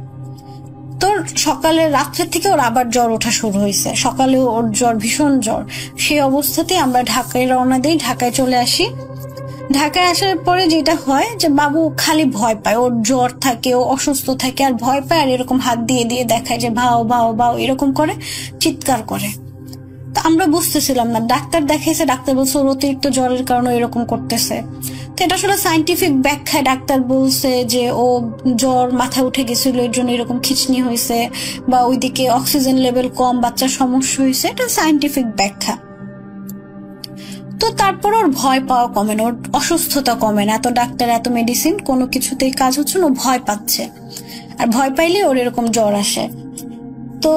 তোর সকালে রাত্রের থেকে ওর আবার জ্বর ওঠা শুরু হয়েছে, সকালে ওর জ্বর, ভীষণ জ্বর। সেই অবস্থাতে আমরা ঢাকায় রওনা দিই, ঢাকায় চলে আসি। ঢাকায় আসার পরে যেটা হয় যে বাবু খালি ভয় পায়, ওর জ্বর থাকে, ও অসুস্থ থাকে আর ভয় পায়, আর এরকম হাত দিয়ে দিয়ে দেখায় যে ভাও ভাও ভাও এরকম করে, চিৎকার করে। তো আমরা বুঝতেছিলাম না, ডাক্তার দেখাইছে, ডাক্তার বলছে ওর অতিরিক্ত জ্বরের কারণে এরকম করতেছে। তো এটা আসলে সায়েন্টিফিক ব্যাখ্যায় ডাক্তার বলছে যে ও জ্বর মাথায় উঠে গেছিল, এর জন্য এরকম খিঁচনি হয়েছে, বা ওইদিকে অক্সিজেন লেভেল কম, বাচ্চার সমস্যা হয়েছে, এটা সায়েন্টিফিক ব্যাখ্যা। তো তারপর ওর ভয় পাওয়া কমে না, ওর অসুস্থতা কমে না, এত ডাক্তার এত মেডিসিন কোনো কিছুতেই কাজ হচ্ছে না, ও ভয় পাচ্ছে, আর ভয় পাইলে ওর এরকম জ্বর আসে। তো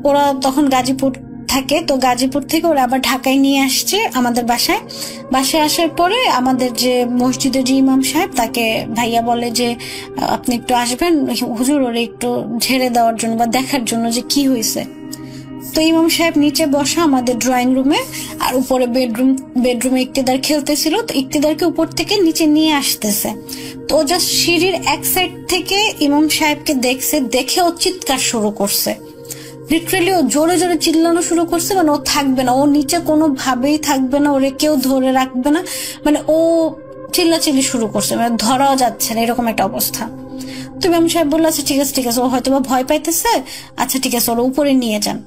ওরা তখন গাজীপুর থাকে, তো গাজীপুর থেকে ওরা আবার ঢাকায় নিয়ে আসছে আমাদের বাসায় আসার পরে আমাদের যে মসজিদের যে ইমাম সাহেব, তাকে ভাইয়া বলে যে আপনি একটু আসবেন হুজুর, ওরে একটু ঝেড়ে দেওয়ার জন্য বা দেখার জন্য যে কি হয়েছে। তো ইমাম সাহেব নিচে বসা আমাদের ড্রয়িং রুমে, আর উপরে বেডরুমে ইক্তিদার খেলতেছিল, তো ইক্তিদারকে উপর থেকে নিচে নিয়ে আসতেছে। তো জাস্ট সিঁড়ির এক সাইড থেকে ইমাম সাহেবকে দেখছে, দেখে ও চিৎকার শুরু করছে, লিটারালি ও জোরে জোরে চিল্লানো শুরু করছে, মানে ও থাকবে না, ও নিচে কোনোভাবেই থাকবে না, ওরে কেউ ধরে রাখবে না, মানে ও চিল্লাচিল্লি শুরু করছে, মানে ধরাও যাচ্ছে না, এরকম একটা অবস্থা। তো ইমাম সাহেব বললো আচ্ছা ঠিক আছে, ও হয়তো বা ভয় পাইতেছে, আচ্ছা ঠিক আছে ওরা উপরে নিয়ে যান।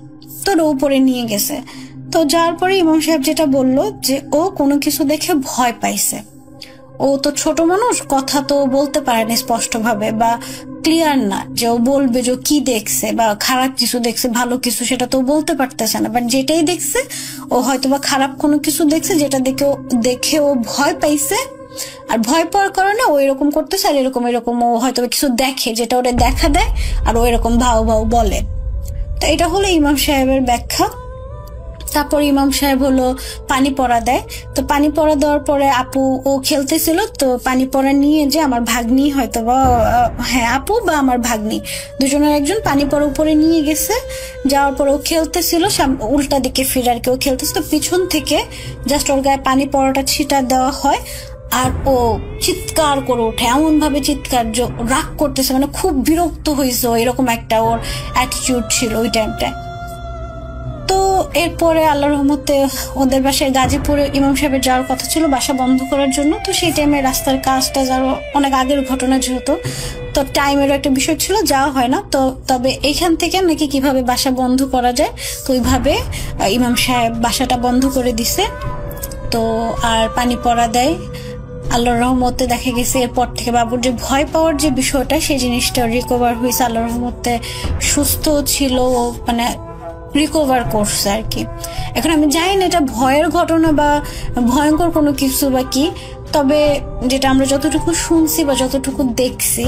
তো ওরা উপরে নিয়ে গেছে। তো যাওয়ার পরে ইমাম সাহেব যেটা বললো যে ও কোনো কিছু দেখে ভয় পাইছে, ও তো ছোট মানুষ, কথা তো বলতে পারেনি স্পষ্টভাবে বা ক্লিয়ার না যে ও বলবে যে কি দেখছে, বা খারাপ কিছু দেখছে ভালো কিছু সেটা তো বলতে পারতেছে না, বাট যেটাই দেখছে ও হয়তো বা খারাপ কোনো কিছু দেখছে, যেটা দেখে ও ভয় পাইছে, আর ভয় পাওয়ার কারণে ও এরকম করতেছে, আর এরকম ও হয়তো কিছু দেখে যেটা ওরা দেখা দেয়, আর ও এরকম ভাও বলে। তো এটা হলো ইমাম সাহেবের ব্যাখ্যা। তারপর ইমাম সাহেব হলো পানি পড়া দেয়। তো পানি পড়া দেওয়ার পরে আপু ও খেলতেছিল, তো পানি পড়া নিয়ে যে আমার ভাগ্নি হয়তো বা হ্যাঁ আপু বা আমার ভাগ্নি দুজনের একজন পানি পড়া উপরে নিয়ে গেছে। যাওয়ার পর ও খেলতেছিল, উল্টা দিকে ফিরে আর কি ও খেলতেছিল, পিছন থেকে জাস্ট ওর গায়ে পানি পড়াটা ছিটা দেওয়া হয়, আর ও চিৎকার করে ওঠে, এমন ভাবে চিৎকার, রাগ করতেছে, মানে খুব বিরক্ত হয়েছে, এরকম একটা ওর অ্যাটিটিউড ছিল ওই টাইমটায়। তো এরপরে আল্লাহর রহমতে ওদের বাসায় গাজীপুরে ইমাম সাহেবের যাওয়ার কথা ছিল বাসা বন্ধ করার জন্য। তো সেই টাইমে রাস্তার কাজটা যারা অনেক আগের ঘটনা যেহেতু, তো টাইমেরও একটা বিষয় ছিল, যাওয়া হয় না। তো তবে এইখান থেকে নাকি কিভাবে বাসা বন্ধ করা যায়, তো ওইভাবে ইমাম সাহেব বাসাটা বন্ধ করে দিছে। তো আর পানি পড়া দেয়, আল্লাহর রহমতে দেখা গেছে এরপর থেকে বাবুর যে ভয় পাওয়ার যে বিষয়টা সেই জিনিসটা রিকভার হয়েছে, আল্লাহর রহমতে সুস্থ ছিল, মানে রিকভার করছে আর কি। এখন আমি জানি না এটা ভয়ের ঘটনা বা ভয়ঙ্কর কোনো কিছু বা কি, তবে যেটা আমরা যতটুকু শুনছি বা যতটুকু দেখছি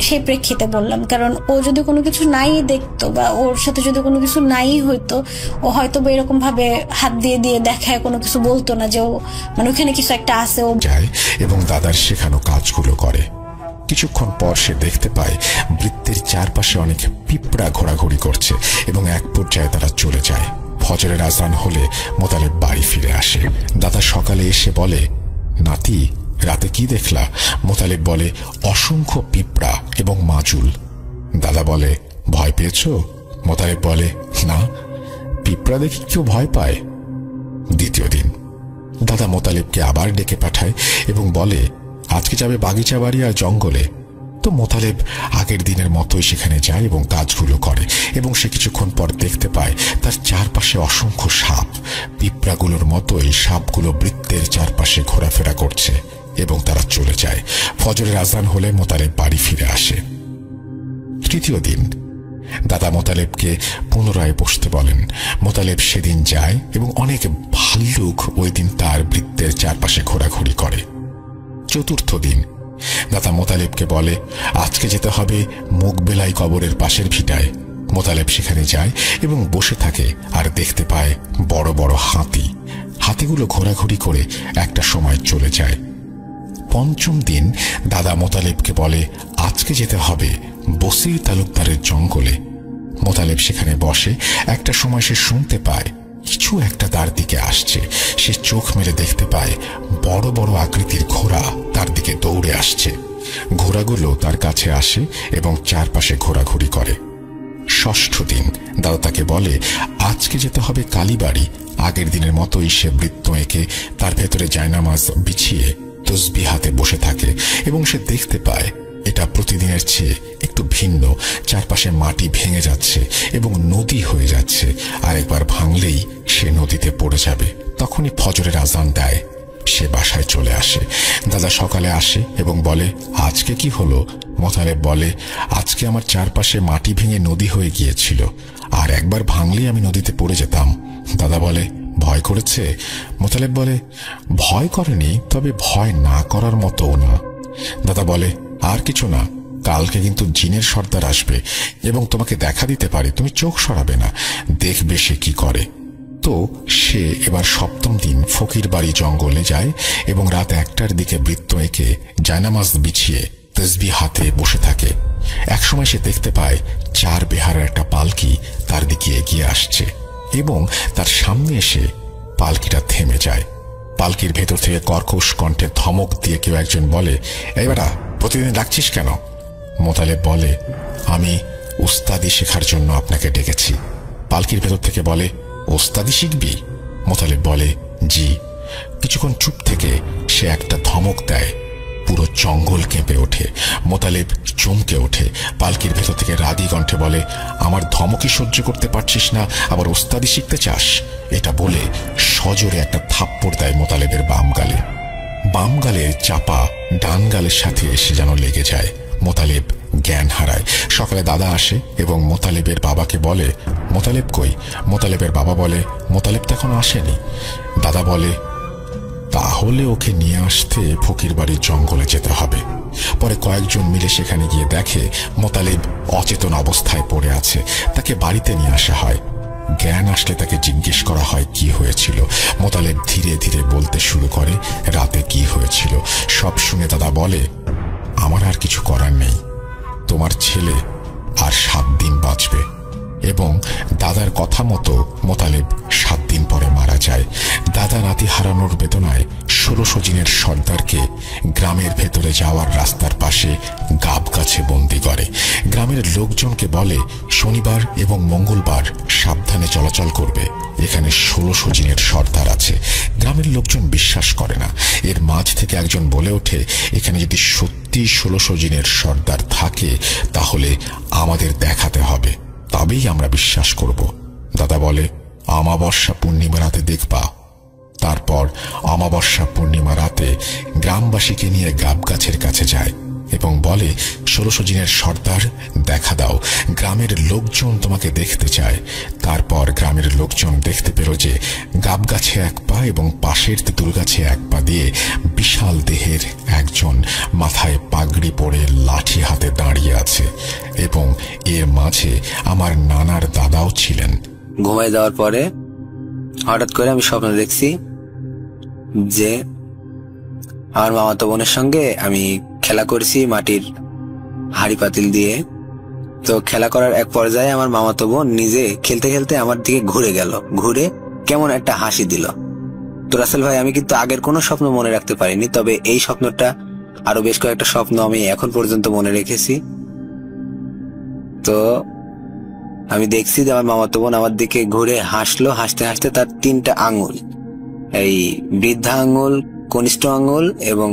সেই প্রেক্ষিতে বললাম, কারণ ও যদি কোনো কিছু নাই দেখতো বা ওর সাথে যদি কোনো কিছু নাই হইতো, ও হয়তো বা এরকম ভাবে হাত দিয়ে দিয়ে দেখায় কোনো কিছু বলতো না যে ও মানে ওখানে কিছু একটা আছে। ও যায় এবং দাদার শেখানো কাজগুলো করে। কিছুক্ষণ পর সে দেখতে পায় বৃত্তের চারপাশে অনেক পিঁপড়া ঘোরাঘুরি করছে এবং এক পর্যায়ে তারা চলে যায়। ফজরের আজান হলে মোতালেব বাড়ি ফিরে আসে। দাদা সকালে এসে বলে, নাতি রাতে কি দেখলা? মোতালেব বলে, অসংখ্য পিঁপড়া এবং মাজুল। দাদা বলে, ভয় পেয়েছ? মোতালেব বলে, না, পিঁপড়া দেখি কেউ ভয় পায়? দ্বিতীয় দিন দাদা মোতালেবকে আবার ডেকে পাঠায় এবং বলে, আজকে যাবে বাগিচা বাড়ি আর জঙ্গলে। তো মোতালেব আগের দিনের মতোই সেখানে যায় এবং কাজগুলো করে, এবং সে কিছুক্ষণ পর দেখতে পায় তার চারপাশে অসংখ্য সাপ। পিঁপড়াগুলোর মতোই সাপগুলো বৃত্তের চারপাশে ঘোরাফেরা করছে এবং তারা চলে যায়। ফজরের আজান হলে মোতালেব বাড়ি ফিরে আসে। তৃতীয় দিন দাদা মোতালেবকে পুনরায় বসতে বলেন। মোতালেব সেদিন যায় এবং অনেক ভাল্লুক ওই দিন তার বৃত্তের চারপাশে ঘোরাঘুরি করে। চতুর্থ দিন দাদা মোতালেবকে বলে, আজকে যেতে হবে মুগবেলাই কবরের পাশের ভিটায়। মোতালেব সেখানে যায় এবং বসে থাকে আর দেখতে পায় বড় বড় হাতি। হাতিগুলো ঘোরাঘুরি করে একটা সময় চলে যায়। পঞ্চম দিন দাদা মোতালেবকে বলে, আজকে যেতে হবে বসির তালুকদারের জঙ্গলে। মোতালেব সেখানে বসে। একটা সময় সে শুনতে পায় কিছু একটা তার দিকে আসছে। সে চোখ মেলে দেখতে পায় বড় বড় আকৃতির ঘোড়া তার দিকে দৌড়ে আসছে। ঘোড়াগুলো তার কাছে আসে এবং চারপাশে ঘোরাঘুরি করে। ষষ্ঠ দিন দাদা তাকে বলে, আজকে যেতে হবে কালীবাড়ি। আগের দিনের মতোই সে বৃত্ত এঁকে তার ভেতরে জায়নামাজ বিছিয়ে তসবিহ হাতে বসে থাকে এবং সে দেখতে পায় এটা প্রতিদিনের চেয়ে একটু ভিন্ন। চারপাশে মাটি ভেঙে যাচ্ছে এবং নদী হয়ে যাচ্ছে, আর একবার ভাঙলেই সে নদীতে পড়ে যাবে। তখনই ফজরের আজান দেয়। সে বাসায় চলে আসে। দাদা সকালে আসে এবং বলে, আজকে কি হলো? মোতালেব বলে, আজকে আমার চারপাশে মাটি ভেঙে নদী হয়ে গিয়েছিল, আর একবার ভাঙলেই আমি নদীতে পড়ে যেতাম। দাদা বলে, ভয় করেছে? মোতালেব বলে, ভয় করেনি, তবে ভয় না করার মতো না। দাদা বলে, আর কিছু না, কালকে কিন্তু জিনের সর্দার আসবে এবং তোমাকে দেখা দিতে পারে, তুমি চোখ সরাবে না, দেখবে সে কি করে। তো সে এবার 7ম দিন ফকির বাড়ি জঙ্গলে যায় এবং রাত 1টার দিকে বৃত্ত এঁকে জায়নামাজ বিছিয়ে তসবিহ হাতে বসে থাকে। একসময় সে দেখতে পায় 4 বেহারার একটা পালকি তার দিকে এগিয়ে আসছে এবং তার সামনে এসে পালকিটা থেমে যায়। পালকির ভেতর থেকে কর্কশ কণ্ঠে ধমক দিয়ে কেউ একজন বলে, এই বেটা, প্রতিদিন ডাকছিস কেন? মোতালেব বলে, আমি উস্তাদি শেখার জন্য আপনাকে ডেকেছি। পালকির ভেতর থেকে বলে, ওস্তাদি শিখবি? মোতালেব বলে, জি। কিছুক্ষণ চুপ থেকে সে একটা ধমক দেয়, পুরো জঙ্গল কেঁপে ওঠে। মোতালেব চমকে ওঠে। পালকির ভেতর থেকে রাগী কণ্ঠে বলে, আমার ধমকি সহ্য করতে পারছিস না, আবার ওস্তাদি শিখতে চাস? এটা বলে সজোরে একটা থাপ্পড় দেয় মোতালেবের বাম গালে। বাম গালের চাপা ডান গালের সাথে এসে যেন লেগে যায়। মোতালেব জ্ঞান হারায়। সকালে দাদা আসে এবং মোতালেবের বাবাকে বলে, মোতালেব কই? মোতালেবের বাবা বলে, মোতালেব তো এখনো আসেনি। দাদা বলে, তাহলে ওকে নিয়ে আসতে ফকির বাড়ির জঙ্গলে যেতে হবে। পরে কয়েকজন মিলে সেখানে গিয়ে দেখে মোতালেব অচেতন অবস্থায় পড়ে আছে। তাকে বাড়িতে নিয়ে আসা হয়। জ্ঞান আসলে তাকে জিজ্ঞেস করা হয় কি হয়েছিল। মোতালেব ধীরে ধীরে বলতে শুরু করে রাতে কি হয়েছিল। সব শুনে দাদা বলে, আমার আর কিছু করার নেই, তোমার ছেলে আর 7 দিন বাঁচবে। এবং দাদার কথা মতো মোতালেব 7 দিন পরে মারা যায়। দাদা নাতি হারানোর বেদনায় 1600 জিনের সর্দারকে গ্রামের ভেতরে যাওয়ার রাস্তার পাশে গাব গাছে বন্দি করে। গ্রামের লোকজনকে বলে, শনিবার এবং মঙ্গলবার সাবধানে চলাচল করবে, এখানে 1600 জিনের সর্দার আছে। গ্রামের লোকজন বিশ্বাস করে না। এর মাঝ থেকে একজন বলে ওঠে, এখানে যদি সত্যি 1600 জিনের সর্দার থাকে তাহলে আমাদের দেখাতে হবে, তবেই আমরা বিশ্বাস করব। দাদা বলে, অমাবস্যা পূর্ণিমা রাতে দেখবা। তারপর অমাবস্যা পূর্ণিমা রাতে গ্রামবাসীকে নিয়ে গাব গাছের কাছে যায় এবং বলে, 1600 জিনের সর্দার দেখা দাও, গ্রামের লোকজন তোমাকে দেখতে চায়। তারপর গ্রামের লোকজন দেখতে পেল যে গাব গাছে 1 পা এবং পাশের তেঁতুল গাছে 1 পা দিয়ে বিশাল দেহের একজন মাথায় পাগড়ি পরে লাঠি হাতে দাঁড়িয়ে আছে এবং এর মাঝে আমার নানার দাদাও ছিলেন। ঘুমাই যাওয়ার পরে হঠাৎ করে আমি স্বপ্ন দেখছি যে আমার মামাতো বোনের সঙ্গে আমি খেলা করছি মাটির হাড়ি পাতিল দিয়ে। তো খেলা করার এক পর্যায়ে আমার মামাতো বোন নিজে খেলতে খেলতে আমার দিকে ঘুরে গেল, ঘুরে কেমন একটা হাসি দিল। তো রাসেল ভাই, আমি কিন্তু আগের কোনো স্বপ্ন মনে রাখতে পারিনি, তবে এই স্বপ্নটা আরো বেশ কয়েকটা স্বপ্ন আমি এখন পর্যন্ত মনে রেখেছি। তো আমি দেখছি যে আমার মামাতো বোন আমার দিকে ঘুরে হাসলো, হাসতে হাসতে তার 3টা আঙুল, এই বৃদ্ধা আঙুল, কনিষ্ঠ আঙুল এবং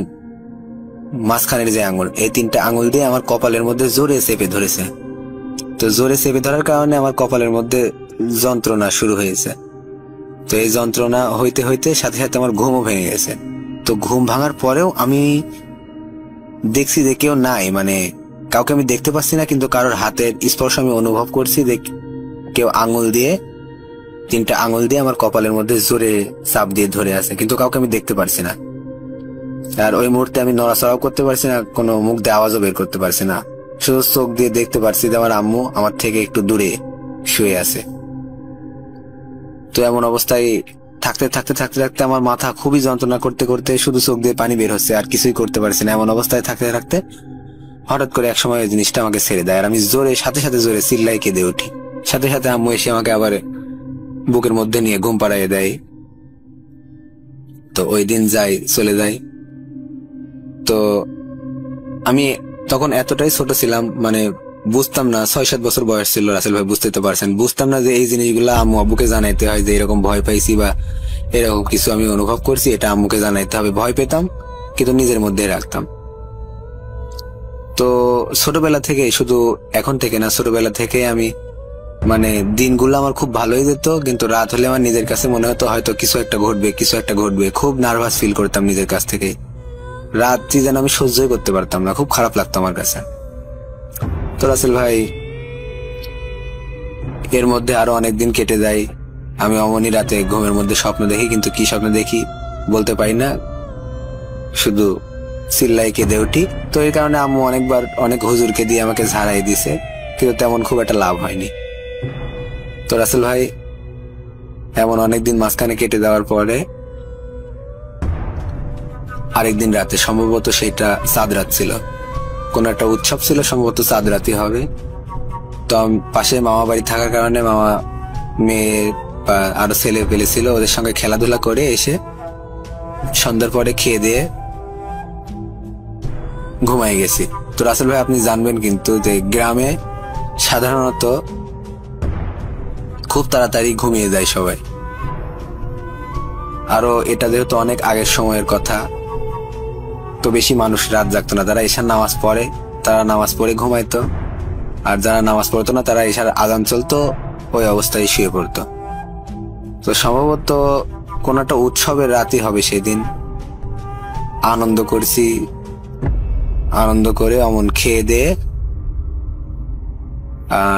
মাঝখানের যে আঙুল, এই 3টা আঙুল দিয়ে আমার কপালের মধ্যে জোরে চেপে ধরেছে। তো জোরে চেপে ধরার কারণে আমার কপালের মধ্যে যন্ত্রণা শুরু হয়েছে। তো এই যন্ত্রণা হইতে হইতে সাথে সাথে আমার ঘুমও ভেঙে গেছে। তো ঘুম ভাঙার পরেও আমি দেখছি যে কেউ নাই, মানে কাউকে আমি দেখতে পাচ্ছি না, কিন্তু কারোর হাতের স্পর্শ আমি অনুভব করছি যে কেউ আঙুল দিয়ে 3টা আঙুল দিয়ে আমার কপালের মধ্যে জোরে চাপ দিয়ে ধরে আছে, কিন্তু কাউকে আমি দেখতে পারছি না। আর ওই মুহূর্তে আমি নড়াচড়াও করতে পারছি না, কোনো মুখ দিয়ে আওয়াজও বের করতে পারছি না। শুধু চোখ দিয়ে দেখতে পারছি যে আমার আম্মু আমার থেকে একটু দূরে শুয়ে আছে। তো এমন অবস্থায় থাকতে থাকতে থাকতে থাকতে আমার মাথা খুবই যন্ত্রণা করতে করতে শুধু চোখ দিয়ে পানি বের হচ্ছে, আর কিছুই করতে পারছি না। এমন অবস্থায় থাকতে থাকতে হঠাৎ করে এক সময় জিনিসটা আমাকে ছেড়ে দেয়, আর আমি সাথে সাথে জোরে চিল্লাই কেঁদে উঠি। সাথে সাথে আম্মু এসে আমাকে আবার বুকের মধ্যে নিয়ে ঘুম পাড়াইয়ে দেয়। তো ওই দিন চলে যায়। তো আমি তখন এতটাই ছোট ছিলাম, মানে বুঝতাম না, 6-7 বছর বয়স ছিল। রাসেল ভাই বুঝতে তো পারছেন, বুঝতাম না যে এই জিনিসগুলা আম্মু আব্বুকে জানাইতে হয় যে এরকম ভয় পাইছি বা এরকম কিছু আমি অনুভব করছি, এটা আম্মুকে জানাইতে হবে। ভয় পেতাম কিন্তু নিজের মধ্যে রাখতাম। তো ছোটবেলা থেকে, শুধু এখন থেকে না, ছোটবেলা থেকে আমি মানে দিনগুলো আমার খুব ভালোই যেত, কিন্তু রাত হলে আমার নিজের কাছে মনে হতো হয়তো কিছু একটা ঘটবে। খুব নার্ভাস ফিল করতাম নিজের কাছ থেকে। রাত্রি যেন আমি সহ্যই করতে পারতাম না, খুব খারাপ লাগতো আমার কাছে। তো রাসেল ভাই, এর মধ্যে আরো অনেকদিন কেটে যায়। আমি অমনি রাতে ঘুমের মধ্যে স্বপ্ন দেখি, কিন্তু কি স্বপ্ন দেখি বলতে পারি না, শুধু চিল্লাই কেঁদে উঠি। তো এই কারণে আম্মু অনেকবার অনেক হুজুরকে দিয়ে আমাকে ঝাড়াই দিছে, কিন্তু তেমন খুব একটা লাভ হয়নি। তো রাসেল ভাই, এমন অনেকদিন মাঝখানে কেটে যাওয়ার পরে আরেকদিন রাতে, সম্ভবত সেটা চাঁদ রাত ছিল, কোন একটা উৎসব ছিল, সম্ভবত চাঁদ রাতই হবে। তো পাশে মামা বাড়ি থাকার কারণে মামা মেয়ে বা আরো ছেলে পেলে ছিল, ওদের সঙ্গে খেলাধুলা করে এসে সন্ধ্যার পরে খেয়ে দিয়ে ঘুমাই গেছি। তো রাসেল ভাই, আপনি জানবেন কিন্তু যে গ্রামে সাধারণত খুব তাড়াতাড়ি ঘুমিয়ে যায় সবাই। আরো এটা যেহেতু অনেক আগের সময়ের কথা, তো বেশি মানুষ রাত জাগতো না। যারা এশার নামাজ পড়ে তারা নামাজ পড়ে ঘুমাইতো, আর যারা নামাজ পড়তো না তারা এশার আজান চলতো ওই অবস্থায় শুয়ে পড়তো। তো সম্ভবত কোন একটা উৎসবের রাতই হবে সেদিন। আনন্দ করছি, আনন্দ করে অমন খেয়ে দিয়ে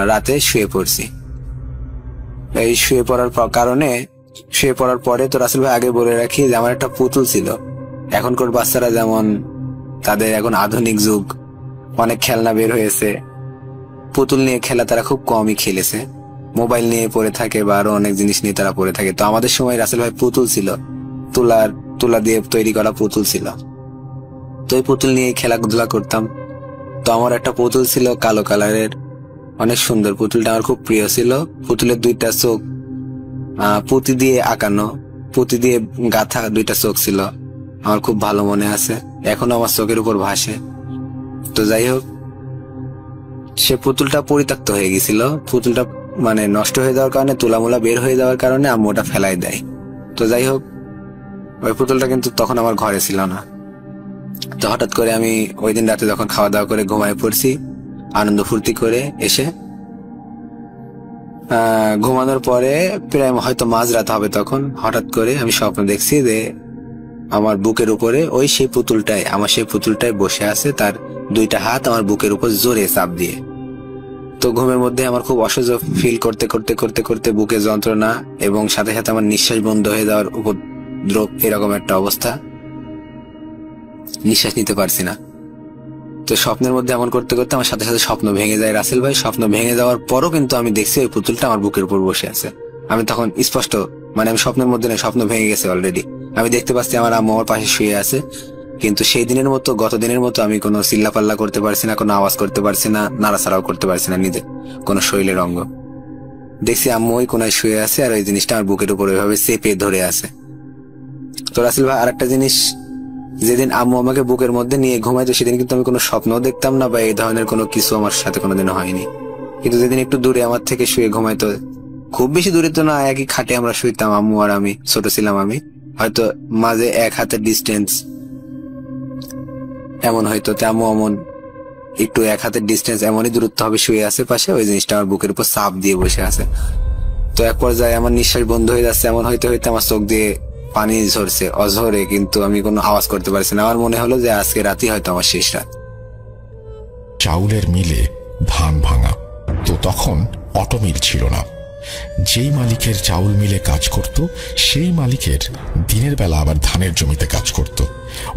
রাতে শুয়ে পড়ছি। এই শুয়ে পড়ার কারণে, শুয়ে পড়ার পরে তো রাসেল ভাই আগে বলে রাখি যে আমার একটা পুতুল ছিল। এখনকার বাচ্চারা যেমন, তাদের এখন আধুনিক যুগ, অনেক খেলনা বের হয়েছে, পুতুল নিয়ে খেলা তারা খুব কমই খেলেছে। মোবাইল নিয়ে পড়ে থাকে বা আরো অনেক জিনিস নিয়ে তারা পড়ে থাকে। তো আমাদের সময় রাসেল ভাই পুতুল ছিল, তুলা দিয়ে তৈরি করা পুতুল ছিল। তো এই পুতুল নিয়ে খেলাধুলা করতাম। তো আমার একটা পুতুল ছিল কালো কালারের, অনেক সুন্দর। পুতুলটা আমার খুব প্রিয় ছিল। পুতুলের দুইটা চোখ পুঁতি দিয়ে আঁকানো, পুঁতি দিয়ে গাঁথা দুইটা চোখ ছিল, আমার খুব ভালো মনে আছে, এখনো আমার চোখের উপর ভাসে। তো যাই হোক, সে পুতুলটা পরিত্যক্ত হয়ে গেছিল। পুতুলটা মানে নষ্ট হয়ে যাওয়ার কারণে, তুলামুলা বের হয়ে যাওয়ার কারণে আম্মু ওটা ফেলাই দেয়। তো যাই হোক, ওই পুতুলটা কিন্তু তখন আমার ঘরে ছিল না। তো হঠাৎ করে আমি ওই দিন রাতে যখন খাওয়া দাওয়া করে ঘুমায় পড়ছি, আনন্দ ফুর্তি করে এসে ঘুমানোর পরে প্রায় হয়তো মাঝরাত হবে, তখন হঠাৎ করে আমি স্বপ্ন দেখছি যে আমার বুকের উপরে ওই সেই পুতুলটাই বসে আছে, তার দুইটা হাত আমার বুকের উপর জোরে চাপ দিয়ে। তো ঘুমের মধ্যে আমার খুব অসহ্য ফিল করতে করতে করতে করতে বুকে যন্ত্রণা এবং সাথে সাথে আমার নিঃশ্বাস বন্ধ হয়ে যাওয়ার উপদ্রব, এরকম একটা অবস্থা, নিঃশ্বাস নিতে পারছি না। তো স্বপ্নের মধ্যে এমন করতে করতে আমার সাথে সাথে স্বপ্ন ভেঙে যায় রাসেল ভাই। স্বপ্ন ভেঙে যাওয়ার পরও কিন্তু আমি দেখছি ওই পুতুলটা আমার বুকের উপর বসে আছে। আমি তখন স্পষ্ট, মানে আমি স্বপ্নের মধ্যে না, স্বপ্ন ভেঙে গেছে অলরেডি। আমি দেখতে পাচ্ছি আমার আম্মু আমার পাশে শুয়ে আছে, কিন্তু সেই দিনের মতো, গত দিনের মতো আমি কোনো চিল্লাপাল্লা করতে পারছি না, কোনো আওয়াজ করতে পারছি না, নাড়াচাড়াও করতে পারছি না নিজে কোনো শরীরের অঙ্গ। দেখছি আম্মু ওই কোনায় শুয়ে আছে, আর ওই জিনিসটা আমার বুকের উপর ওইভাবে চেপে ধরে আছে। তো রাসেল ভাই, আরেকটা জিনিস, যেদিন আম্মু আমাকে বুকের মধ্যে নিয়ে ঘুমাইতো সেদিন কিন্তু আমি কোনো স্বপ্নও দেখতাম না বা এই ধরনের কোনো কিছু আমার সাথে কোনোদিনও হয়নি। কিন্তু যেদিন একটু দূরে আমার থেকে শুয়ে ঘুমাইতো, খুব বেশি দূরে তো না, একই খাটে আমরা শুইতাম আম্মু আর আমি, ছোট ছিলাম আমি, হয়তো মাঝে 1 হাতের ডিস্টেন্স এমন হয়তো, আম্মু এমন একটু 1 হাতের ডিস্টেন্স এমনই দূরত্ব হবে শুয়ে আছে পাশে, ওই জিনিসটা আমার বুকের উপর চাপ দিয়ে বসে আছে। তো এক পর্যায়ে আমার নিঃশ্বাস বন্ধ হয়ে যাচ্ছে, এমন হইতে হইতে আমার চোখ দিয়ে পানি ঝরছে অঝরে, কিন্তু আমি কোনো আওয়াজ করতে পারছি না। আমার মনে হলো যে আজকে রাতই হয়তো আমার শেষ রাত। চাউলের মিলে ধান ভাঙা। তো তখন অটো মিল ছিল না। যেই মালিকের চাউল মিলে কাজ করত সেই মালিকের দিনের বেলা আবার ধানের জমিতে কাজ করত।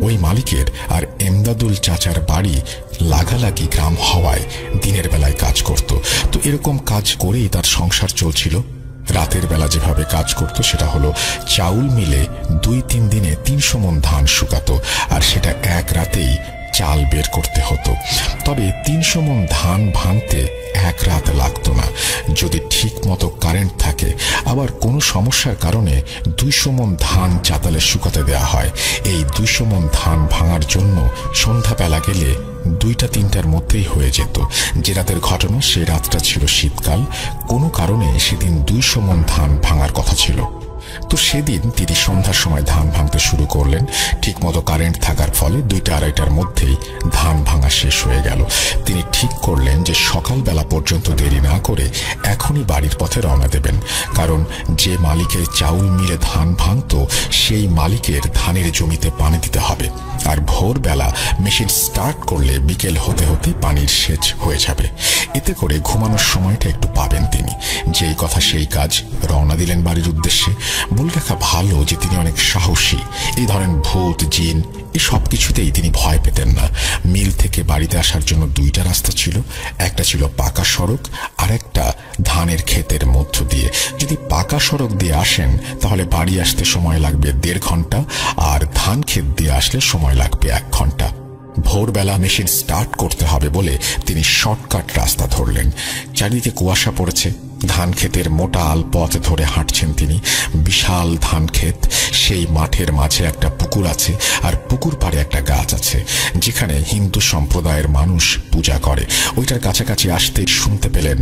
ওই মালিকের আর এমদাদুল চাচার বাড়ি লাগালাগি গ্রাম হওয়ায় দিনের বেলায় কাজ করত। তো এরকম কাজ করেই তার সংসার চলছিল। রাতের বেলা যেভাবে কাজ করত সেটা হলো, চাউল মিলে 2-3 দিনে 300 মণ ধান শুকাতো, আর সেটা এক রাতেই চাল বের করতে হতো। তবে 300 মণ ধান ভাঙতে 1 রাত লাগতো না, যদি ঠিক মতো কারেন্ট থাকে। আবার কোনো সমস্যার কারণে 200 মণ ধান চাতালে শুকাতে দেওয়া হয়। এই 200 মণ ধান ভাঙার জন্য সন্ধ্যাবেলা গেলে 2টা-3টার মধ্যেই হয়ে যেত। যে রাতের ঘটনা, সে রাতটা ছিল শীতকাল। কোনো কারণে সেদিন 200 মণ ধান ভাঙার কথা ছিল। তো সেদিন তিনি সন্ধ্যার সময় ধান ভাঙতে শুরু করলেন। ঠিক মতো কারেন্ট থাকার ফলে 2টা-2:30টার মধ্যেই ধান ভাঙা শেষ হয়ে গেল। তিনি ঠিক করলেন যে সকালবেলা পর্যন্ত দেরি না করে এখনই বাড়ির পথে রওনা দেবেন, কারণ যে মালিকের চাউল মিলে ধান ভাঙত সেই মালিকের ধানের জমিতে পানি দিতে হবে। আর ভোরবেলা মেশিন স্টার্ট করলে বিকেল হতে হতে পানির সেচ হয়ে যাবে। এতে করে ঘুমানোর সময়টা একটু পাবেন তিনি। যেই কথা সেই কাজ, রওনা দিলেন বাড়ির উদ্দেশ্যে। বলে রাখা ভালো যে তিনি অনেক সাহসী। এই ধরেন ভূত, জিন এই সব কিছুতেই তিনি ভয় পেতেন না। মিল থেকে বাড়িতে আসার জন্য 2টা রাস্তা ছিল। একটা ছিল পাকা সড়ক, আর একটা ধানের ক্ষেতের মধ্য দিয়ে। যদি পাকা সড়ক দিয়ে আসেন তাহলে বাড়ি আসতে সময় লাগবে 1.5 ঘন্টা, আর ধান ক্ষেত দিয়ে আসলে সময় লাগবে 1 ঘন্টা। ভোরবেলা মেশিন স্টার্ট করতে হবে বলে তিনি শর্টকাট রাস্তা ধরলেন। চারিদিকে কুয়াশা পড়েছে। ধান ক্ষেতের মোটা আল পথ ধরে হাঁটছেন তিনি। বিশাল ধান ক্ষেত, সেই মাঠের মাঝে একটা পুকুর আছে, আর পুকুর পাড়ে একটা গাছ আছে যেখানে হিন্দু সম্প্রদায়ের মানুষ পূজা করে। ওইটার কাছাকাছি আসতে শুনতে পেলেন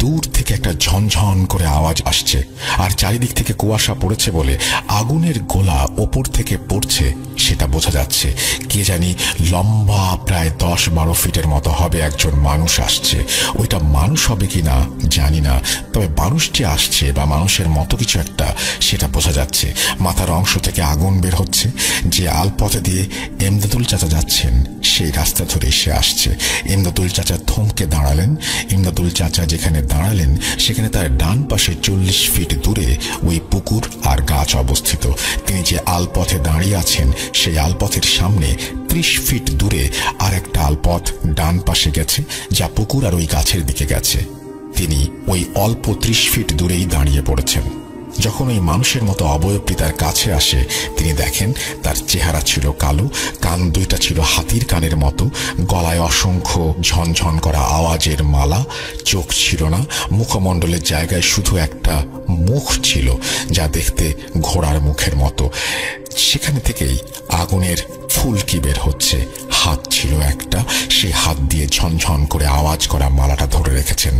দূর থেকে একটা ঝনঝন করে আওয়াজ আসছে। আর চারিদিক থেকে কুয়াশা পড়েছে বলে আগুনের গোলা ওপর থেকে পড়ছে সেটা বোঝা যাচ্ছে। কে জানি লম্বা প্রায় 10-12 ফিটের মতো হবে একজন মানুষ আসছে। ওইটা মানুষ হবে কিনা জানি না, তবে মানুষ যে আসছে বা মানুষের মতো কিছু একটা সেটা বোঝা যাচ্ছে। মাথার অংশ থেকে আগুন বের হচ্ছে। যে আলপথে দিয়ে এমদাদুল চাচা যাচ্ছেন সেই রাস্তা ধরে সে আসছে। এমদাদুল চাচা থমকে দাঁড়ালেন। এমদাদুল চাচা যেখানে দাঁড়ালেন সেখানে তার ডান পাশে 40 ফিট দূরে ওই পুকুর আর গাছ অবস্থিত। তিনি যে আলপথে দাঁড়িয়ে আছেন সেই আলপথের সামনে 30 ফিট দূরে আর একটা আলপথ ডান পাশে গেছে, যা পুকুর আর ওই গাছের দিকে গেছে। তিনি ওই অল্প 30 ফিট দূরেই দাঁড়িয়ে পড়েছেন। যখন ওই মানুষের মতো অবয়বটি তার কাছে আসে তিনি দেখেন তার চেহারা ছিল কালো, কান 2টা ছিল হাতির কানের মতো, গলায় অসংখ্য ঝনঝন করা আওয়াজের মালা, চোখ ছিল না, মুখমণ্ডলের জায়গায় শুধু একটা মুখ ছিল যা দেখতে ঘোড়ার মুখের মতো। সেখানে থেকেই আগুনের ফুলকি বের হচ্ছে। হাত ছিল একটা, সেই হাত দিয়ে ঝনঝন করে আওয়াজ করা মালাটা ধরে রেখেছেন।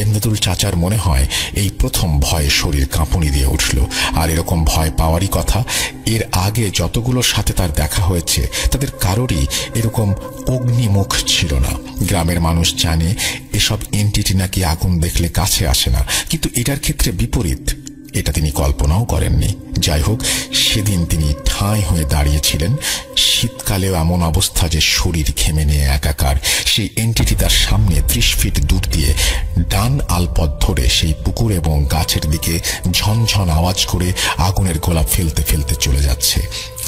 এমদাদুল চাচার মনে হয় এই প্রথম ভয়ে শরীর কাঁপুনি দিয়ে উঠল। আর এরকম ভয় পাওয়ারই কথা। এর আগে যতগুলোর সাথে তার দেখা হয়েছে তাদের কারোরই এরকম অগ্নিমুখ ছিল না। গ্রামের মানুষ জানে এসব এন্টিটি নাকি আগুন দেখলে কাছে আসে না, কিন্তু এটার ক্ষেত্রে বিপরীত। এটা তিনি কল্পনাও করেননি। যাই হোক, সেদিন তিনি ঠাঁই হয়ে দাঁড়িয়েছিলেন। শীতকালেও এমন অবস্থা যে শরীর ঘেমে নিয়ে একাকার। সেই এন্টিটি তার সামনে 30 ফিট দূর দিয়ে ডান আলপথ ধরে সেই পুকুর এবং গাছের দিকে ঝনঝন আওয়াজ করে আগুনের গোলা ফেলতে ফেলতে চলে যাচ্ছে।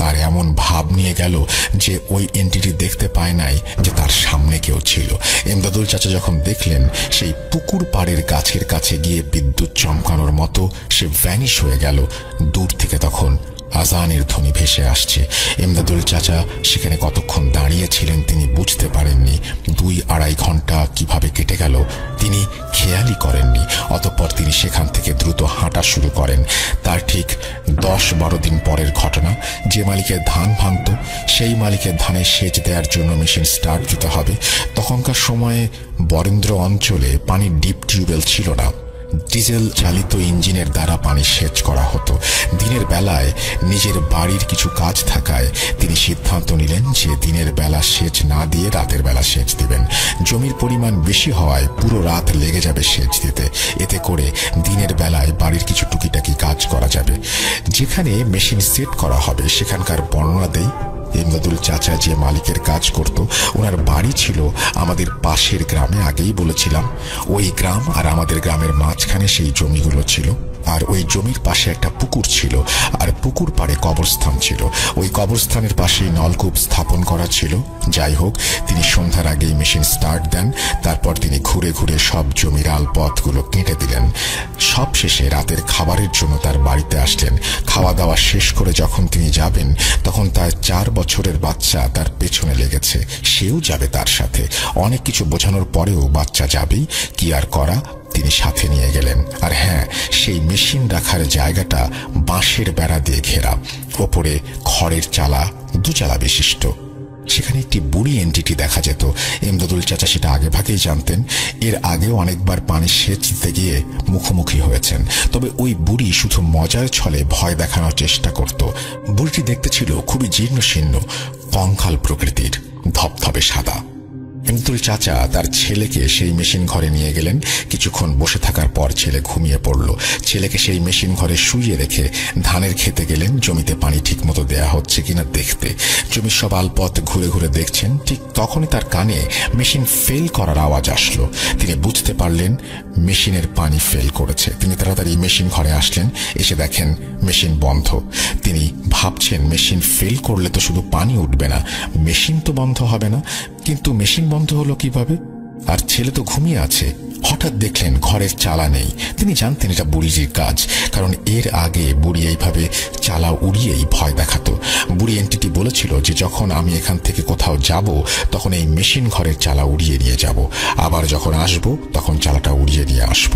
আর এমন ভাব নিয়ে গেল যে ওই এন্টিটি দেখতে পায় নাই যে তার সামনে কেউ ছিল। এমদাদুল চাচা যখন দেখলেন সেই পুকুর পাড়ের গাছের কাছে গিয়ে বিদ্যুৎ চমকানোর মতো সে ভ্যানিশ হয়ে গেল, দূর থেকে তখন আজানের ধ্বনি ভেসে আসছে। এমদাদুল চাচা সেখানে কতক্ষণ দাঁড়িয়েছিলেন তিনি বুঝতে পারেননি। 2-2.5 ঘন্টা কিভাবে কেটে গেল তিনি খেয়ালই করেননি। অতঃপর তিনি সেখান থেকে দ্রুত হাঁটা শুরু করেন। তার ঠিক 10-12 দিন পরের ঘটনা। যে মালিকের ধান ভাঙত সেই মালিকের ধানে সেচ দেওয়ার জন্য মেশিন স্টার্ট দিতে হবে। তখনকার সময়ে বরেন্দ্র অঞ্চলে পানির ডিপ টিউবওয়েল ছিল না। ডিজেল চালিত ইঞ্জিনের দ্বারা পানি সেচ করা হতো। দিনের বেলায় নিজের বাড়ির কিছু কাজ থাকায় তিনি সিদ্ধান্ত নিলেন যে দিনের বেলা সেচ না দিয়ে রাতের বেলা সেচ দিবেন। জমির পরিমাণ বেশি হওয়ায় পুরো রাত লেগে যাবে সেচ দিতে। এতে করে দিনের বেলায় বাড়ির কিছু টুকিটাকি কাজ করা যাবে। যেখানে মেশিন সেট করা হবে সেখানকার বর্ণনা দেই। এমদাদুল চাচা যে মালিকের কাজ করত ওনার বাড়ি ছিল আমাদের পাশের গ্রামে। আগেই বলেছিলাম ওই গ্রাম আর আমাদের গ্রামের মাঝখানে সেই জমিগুলো ছিল। আর ওই জমির পাশে একটা পুকুর ছিল, আর পুকুর পাড়ে কবরস্থান ছিল। ওই কবরস্থানের পাশেই নলকূপ স্থাপন করা ছিল। যাই হোক, তিনি সন্ধ্যার আগেই মেশিন স্টার্ট দেন। তারপর তিনি ঘুরে ঘুরে সব জমির আলপথগুলো কেটে দিলেন। সব শেষে রাতের খাবারের জন্য তার বাড়িতে আসলেন। খাওয়া দাওয়া শেষ করে যখন তিনি যাবেন তখন তার 4 বছরের বাচ্চা তার পেছনে লেগেছে। সেও যাবে তার সাথে। অনেক কিছু বোঝানোর পরেও বাচ্চা যাবেই, কি আর করা, তিনি সাথে নিয়ে গেলেন। আর হ্যাঁ, সেই মেশিন রাখার জায়গাটা বাঁশের বেড়া দিয়ে ঘেরা, ওপরে খড়ের চালা, 2 চালা বিশিষ্ট। সেখানে একটি বুড়ি এন্টিটি দেখা যেত। ইমদাদুল চাচা সেটা আগে ভাগেই জানতেন। এর আগেও অনেকবার পানি সেচ দিতে গিয়ে মুখোমুখি হয়েছেন। তবে ওই বুড়ি শুধু মজার ছলে ভয় দেখানোর চেষ্টা করত। বুড়িটি দেখতে ছিল খুবই জীর্ণ শীর্ণ, কঙ্কাল প্রকৃতির, ধপধপে সাদা। ইমদাদুল চাচা তার ছেলেকে সেই মেশিন ঘরে নিয়ে গেলেন। কিছুক্ষণ বসে থাকার পর ছেলে ঘুমিয়ে পড়ল। ছেলেকে সেই মেশিন ঘরে শুইয়ে রেখে ধানের খেতে গেলেন, জমিতে পানি ঠিক মতো দেয়া হচ্ছে কিনা দেখতে। জমির সব আলপথ ঘুরে ঘুরে দেখছেন। ঠিক তখনই তার কানে মেশিন ফেল করার আওয়াজ আসলো। তিনি বুঝতে পারলেন মেশিনের পানি ফেল করেছে। তিনি তাড়াতাড়ি মেশিন ঘরে আসলেন। এসে দেখেন মেশিন বন্ধ। তিনি ভাবছেন মেশিন ফেল করলে তো শুধু পানি উঠবে না, মেশিন তো বন্ধ হবে না। কিন্তু মেশিন বন্ধ হলো কিভাবে? আর ছেলে তো ঘুমিয়ে আছে। হঠাৎ দেখলেন ঘরের চালা নেই। তিনি জানতেন এটা বুড়িজির কাজ, কারণ এর আগে বুড়ি এইভাবে চালা উড়িয়েই ভয় দেখাতো। বুড়ি এন্টিটি বলেছিল যে যখন আমি এখান থেকে কোথাও যাব তখন এই মেশিন ঘরের চালা উড়িয়ে নিয়ে যাব, আবার যখন আসব তখন চালাটা উড়িয়ে নিয়ে আসব,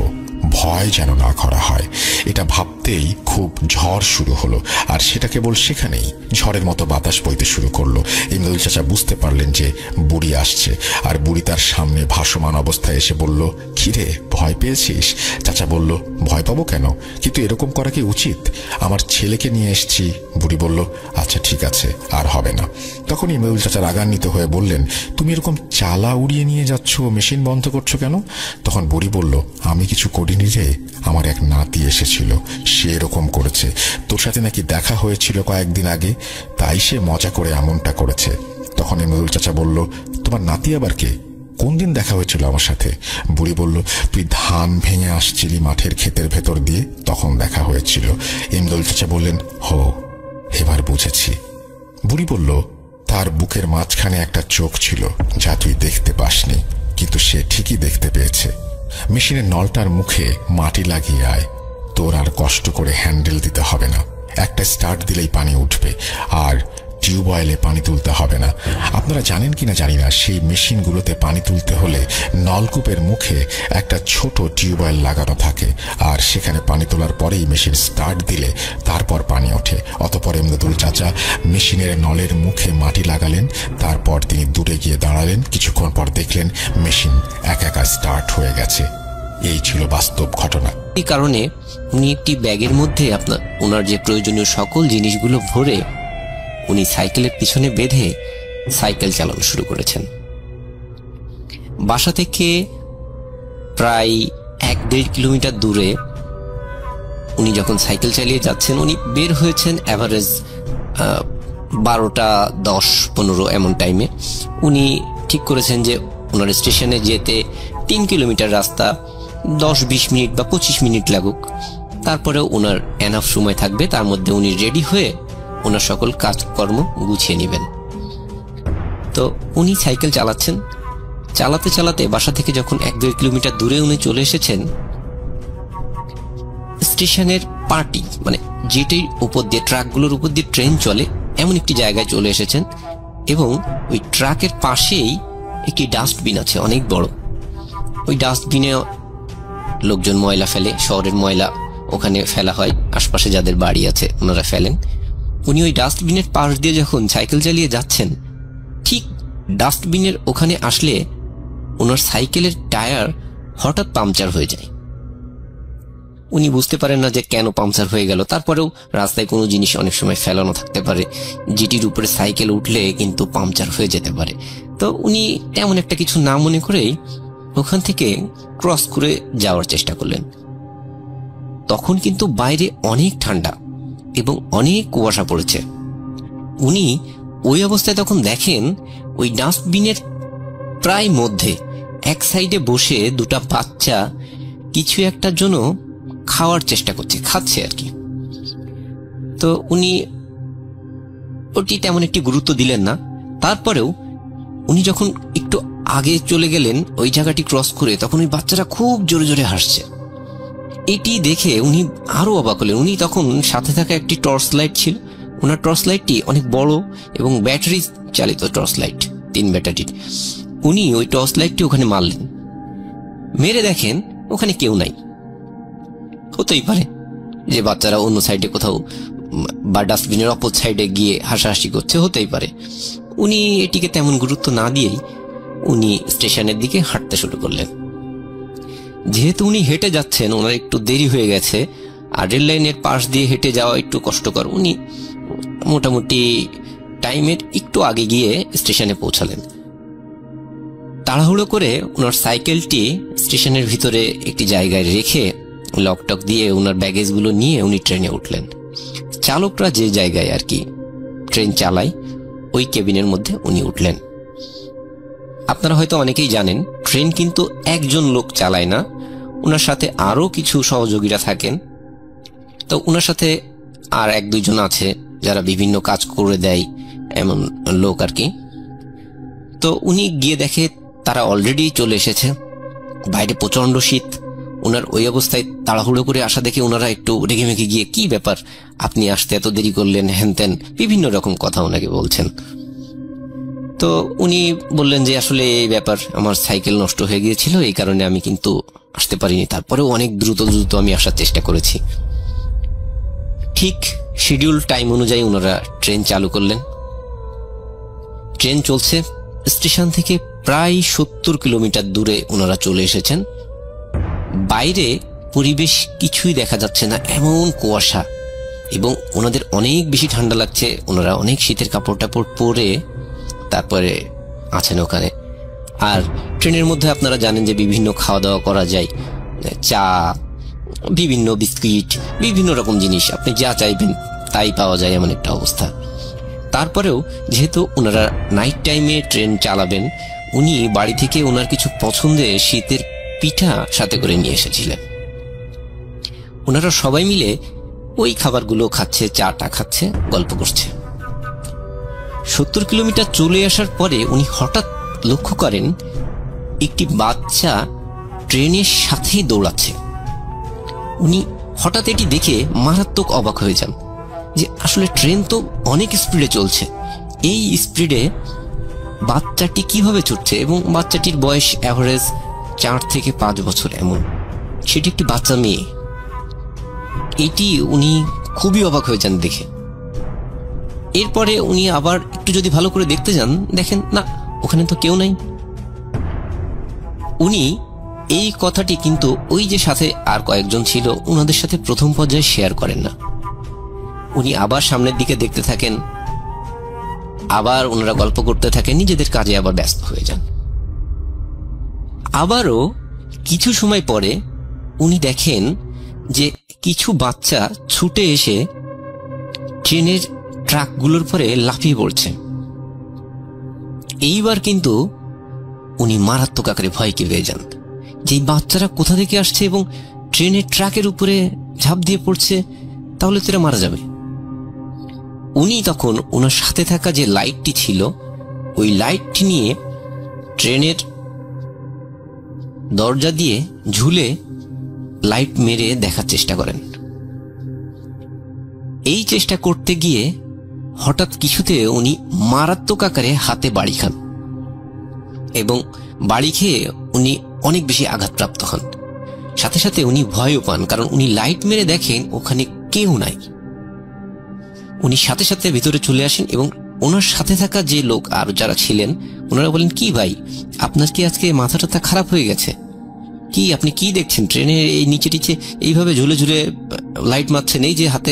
ভয় যেন না করা হয়। এটা ভাবতেই খুব ঝড় শুরু হলো। আর সেটা কেবল সেখানেই ঝড়ের মতো বাতাস বইতে শুরু করলো। ইমদাদুল চাচা বুঝতে পারলেন যে বুড়ি আসছে। আর বুড়ি তার সামনে ভাসমান অবস্থায় এসে বলল, কিরে ভয় পেয়েছিস? চাচা বলল, ভয় পাবো কেন, কিন্তু এরকম করা কি উচিত? আমার ছেলেকে নিয়ে এসছি। বুড়ি বলল, আচ্ছা ঠিক আছে, আর হবে না। তখন ইমদাদুল চাচা রাগান্বিত হয়ে বললেন, তুমি এরকম চালা উড়িয়ে নিয়ে যাচ্ছ, মেশিন বন্ধ করছো কেন? তখন বুড়ি বলল, আমি কিছু করিনি রে, আমার এক নাতি এসেছিল, সে এরকম করেছে। তোর সাথে নাকি দেখা হয়েছিল কয়েকদিন আগে, তাই সে মজা করে এমনটা করেছে। তখন ইমদাদুল চাচা বলল, তোমার নাতি আবার কে? কোন দিন দেখা হয়েছিল আমার সাথে? বুড়ি বলল, তুই ধান ভেঙে আসছিলি মাঠের ক্ষেতের ভেতর দিয়ে, তখন দেখা হয়েছিল। ইমদাদুল চাচা বললেন, হো, এবার বুঝেছি। বুড়ি বলল, তার বুকের মাঝখানে একটা চোখ ছিল যা তুই দেখতে পাসনি, কিন্তু সে ঠিকই দেখতে পেয়েছে। মেশিনের নলটার মুখে মাটি লাগিয়ে আয়, তোর আর কষ্ট করে হ্যান্ডেল দিতে হবে না, একটা স্টার্ট দিলেই পানি উঠবে, আর টিউবওয়েলে পানি তুলতে হবে না। আপনারা জানেন কিনা জানি না, সেই মেশিনগুলোতে পানি তুলতে হলে নলকূপের মুখে একটা ছোট টিউবওয়েল লাগানো থাকে, আর সেখানে পানি তোলার পরেই মেশিন স্টার্ট দিলে তারপর পানি ওঠে। অতঃপর ইমদাদুল চাচা মেশিনের নলের মুখে মাটি লাগালেন। তারপর তিনি দূরে গিয়ে দাঁড়ালেন। কিছুক্ষণ পর দেখলেন মেশিন একা স্টার্ট হয়ে গেছে। এই ছিল বাস্তব ঘটনা। এই কারণে উনি একটি ব্যাগের মধ্যে ওনার যে প্রয়োজনীয় সকল জিনিসগুলো ভরে উনি সাইকেলের পিছনে বেঁধে সাইকেল চালানো শুরু করেছেন। বাসা থেকে প্রায় 1-1.5 কিলোমিটার দূরে উনি যখন সাইকেল চালিয়ে যাচ্ছেন, উনি বের হয়েছেন অ্যাভারেজ 12টা 10-15 এমন টাইমে। উনি ঠিক করেছেন যে ওনার স্টেশনে যেতে 3 কিলোমিটার রাস্তা 10-20 মিনিট বা 25 মিনিট লাগুক, তারপরেও ওনার এনাফ সময় থাকবে, তার মধ্যে উনি রেডি হয়ে ওনার সকল কাজকর্ম গুছিয়ে নেবেন। তো উনি সাইকেল চালাচ্ছেন। চালাতে চালাতে বাসা থেকে যখন 1-2 কিলোমিটার দূরে উনি চলে এসেছেন, স্টেশনের পার্টি মানে যেটির উপর দিয়ে ট্রাকগুলোর উপর দিয়ে ট্রেন চলে এমন একটি জায়গায় চলে এসেছেন, এবং ওই ট্রাকের পাশেই একটি ডাস্টবিন আছে অনেক বড়। ওই ডাস্টবিনে লোকজন ময়লা ফেলে, শহরের ময়লা ওখানে ফেলা হয়, আশপাশে যাদের বাড়ি আছে ওনারা ফেলেন। উনি ওই ডাস্টবিনের পাশ দিয়ে যখন সাইকেল চালিয়ে যাচ্ছেন, ঠিক ডাস্টবিনের ওখানে আসলে ওনার সাইকেলের টায়ার হঠাৎ পাংচার হয়ে যায়। উনি বুঝতে পারেন না যে কেন পাংচার হয়ে গেল। তারপরেও রাস্তায় কোনো জিনিস অনেক সময় ফেলানো থাকতে পারে, যেটির উপরে সাইকেল উঠলে কিন্তু পাংচার হয়ে যেতে পারে। তো উনি তেমন একটা কিছু না মনে করেই ওখান থেকে ক্রস করে যাওয়ার চেষ্টা করলেন। তখন কিন্তু বাইরে অনেক ঠান্ডা এবং অনেক কুয়াশা পড়েছে। উনি ওই অবস্থায় তখন দেখেন ওই ডাস্টবিনের প্রায় মধ্যে এক সাইডে বসে দুটা বাচ্চা কিছু একটার জন্য খাওয়ার চেষ্টা করছে, খাচ্ছে আর কি। তো উনি ওটি তেমন একটি গুরুত্ব দিলেন না। তারপরেও উনি যখন একটু আগে চলে গেলেন ওই জায়গাটি ক্রস করে, তখন ওই বাচ্চারা খুব জোরে জোরে হাসছে। এটি দেখে উনি আরো অবাক হলেন। উনি তখন সাথে থাকা একটি টর্চ লাইট ছিল, ওনার টর্চ লাইটটি অনেক বড় এবং ব্যাটারি চালিত টর্চ লাইট, 3 ব্যাটারির। উনি ওই টর্চ লাইটটি ওখানে মারলেন, মেরে দেখেন ওখানে কেউ নাই। হতেই পারে যে বাচ্চারা অন্য সাইডে কোথাও বা ডাস্টবিনের অপর সাইডে গিয়ে হাসাহাসি করছে, হতেই পারে। উনি এটিকে তেমন গুরুত্ব না দিয়েই উনি স্টেশনের দিকে হাঁটতে শুরু করলেন। যেহেতু উনি হেঁটে যাচ্ছেন, ওনার একটু দেরি হয়ে গেছে, আর রেল লাইনের পাশ দিয়ে হেঁটে যাওয়া একটু কষ্টকর, উনি মোটামুটি টাইমের একটু আগে গিয়ে স্টেশনে পৌঁছালেন। তাড়াহুড়ো করে ওনার সাইকেলটি স্টেশনের ভিতরে একটি জায়গায় রেখে লকটক দিয়ে ওনার ব্যাগেজগুলো নিয়ে উনি ট্রেনে উঠলেন। চালকরা যে জায়গায় আর কি ট্রেন চালায় ওই কেবিনের মধ্যে উনি উঠলেন। আপনারা হয়তো অনেকেই জানেন, ট্রেন কিন্তু একজন লোক চালায় না, ওনার সাথে আরও কিছু সহযোগীরা থাকেন। তো ওনার সাথে আর 1-2 জন আছে যারা বিভিন্ন কাজ করে দেয়, এমন লোক আর কি। তো উনি গিয়ে দেখে তারা অলরেডি চলে এসেছে। বাইরে প্রচন্ড শীত। ওনার ওই অবস্থায় তাড়াহুড়ো করে আসা দেখে ওনারা একটু রেগেমেগে গিয়ে, কি ব্যাপার, আপনি আসতে এত দেরি করলেন, হ্যান ত্যান বিভিন্ন রকম কথা ওনাকে বলছেন। তো উনি বললেন যে আসলে এই ব্যাপার, আমার সাইকেল নষ্ট হয়ে গিয়েছিল, এই কারণে আমি কিন্তু আসতে পারিনি, তারপরেও অনেক দ্রুত আমি আসার চেষ্টা করেছি। ঠিক শিডিউল টাইম অনুযায়ী ওনারা ট্রেন চালু করলেন। ট্রেন চলছে। স্টেশন থেকে প্রায় 70 কিলোমিটার দূরে ওনারা চলে এসেছেন। বাইরে পরিবেশ কিছুই দেখা যাচ্ছে না, এমন কুয়াশা, এবং ওনাদের অনেক বেশি ঠান্ডা লাগছে। ওনারা অনেক শীতের কাপড় টাপড় পরে তারপরে আছেন ওখানে। আর ট্রেনের মধ্যে আপনারা জানেন যে বিভিন্ন খাওয়া দাওয়া করা যায়, চা, বিভিন্ন বিস্কিট, বিভিন্ন রকম জিনিস, আপনি যা চাইবেন তাই পাওয়া যায়, এমন একটা অবস্থা। তারপরেও যেহেতু ওনারা নাইট টাইমে ট্রেন চালাবেন, উনি বাড়ি থেকে ওনার কিছু পছন্দের শীতের পিঠা সাথে করে নিয়ে এসেছিলেন। ওনারা সবাই মিলে ওই খাবারগুলো খাচ্ছে, চাটা খাচ্ছে, গল্প করছে। 70 কিলোমিটার চলে আসার পরে উনি হঠাৎ লক্ষ্য করেন একটি বাচ্চা ট্রেনের সাথেই দৌড়াচ্ছে। উনি হঠাৎ এটি দেখে মারাত্মক অবাক হয়ে যান যে আসলে ট্রেন তো অনেক স্পিডে চলছে, এই স্পিডে বাচ্চাটি কিভাবে ছুটছে, এবং বাচ্চাটির বয়স অ্যাভারেজ 4 থেকে 5 বছর এমন, সেটি একটি বাচ্চা মেয়ে। এটি উনি খুবই অবাক হয়ে যান দেখে। এরপরে উনি আবার একটু যদি ভালো করে দেখতে যান, দেখেন না, ওখানে তো কেউ নাই। উনি এই কথাটি কিন্তু ওই যে সাথে আর কয়েকজন ছিল ওনাদের সাথে প্রথম পর্যায়ে শেয়ার করেন না। উনি আবার সামনের দিকে দেখতে থাকেন, আবার ওনারা গল্প করতে থাকেন, নিজেদের কাজে আবার ব্যস্ত হয়ে যান। আবারও কিছু সময় পরে উনি দেখেন যে কিছু বাচ্চা ছুটে এসে ট্রেনের ট্রাকগুলোর পরে লাফিয়ে পড়ছে। এইবার কিন্তু উনি মারাত্মক আকারে ভয়কে পেয়ে যান যে বাচ্চারা কোথা থেকে আসছে এবং ট্রেনের ট্রাকের উপরে ঝাঁপ দিয়ে পড়ছে, তাহলে তারা মারা যাবে। উনি তখন ওনার সাথে থাকা যে লাইটটি ছিল ওই লাইটটি নিয়ে ট্রেনের দরজা দিয়ে ঝুলে লাইট মেরে দেখার চেষ্টা করেন। এই চেষ্টা করতে গিয়ে হঠাৎ কিছুতে উনি মারাত্মক আকারে হাতে বাড়ি খান, এবং বাড়ি খেয়ে উনি অনেক বেশি আঘাতপ্রাপ্ত হন। সাথে সাথে উনি ভয়ও পান, কারণ উনি লাইট মেরে দেখেন ওখানে কেউ নাই। উনি সাথে সাথে ভিতরে চলে আসেন, এবং ওনার সাথে থাকা যে লোক আর যারা ছিলেন ওনারা বলেন, কি ভাই, আপনার কি আজকে মাথাটা খারাপ হয়ে গেছে? কি আপনি কি দেখছেন? ট্রেনের এই নিচে টিচে এইভাবে ঝুলে ঝুলে লাইট মারছেন, এই যে হাতে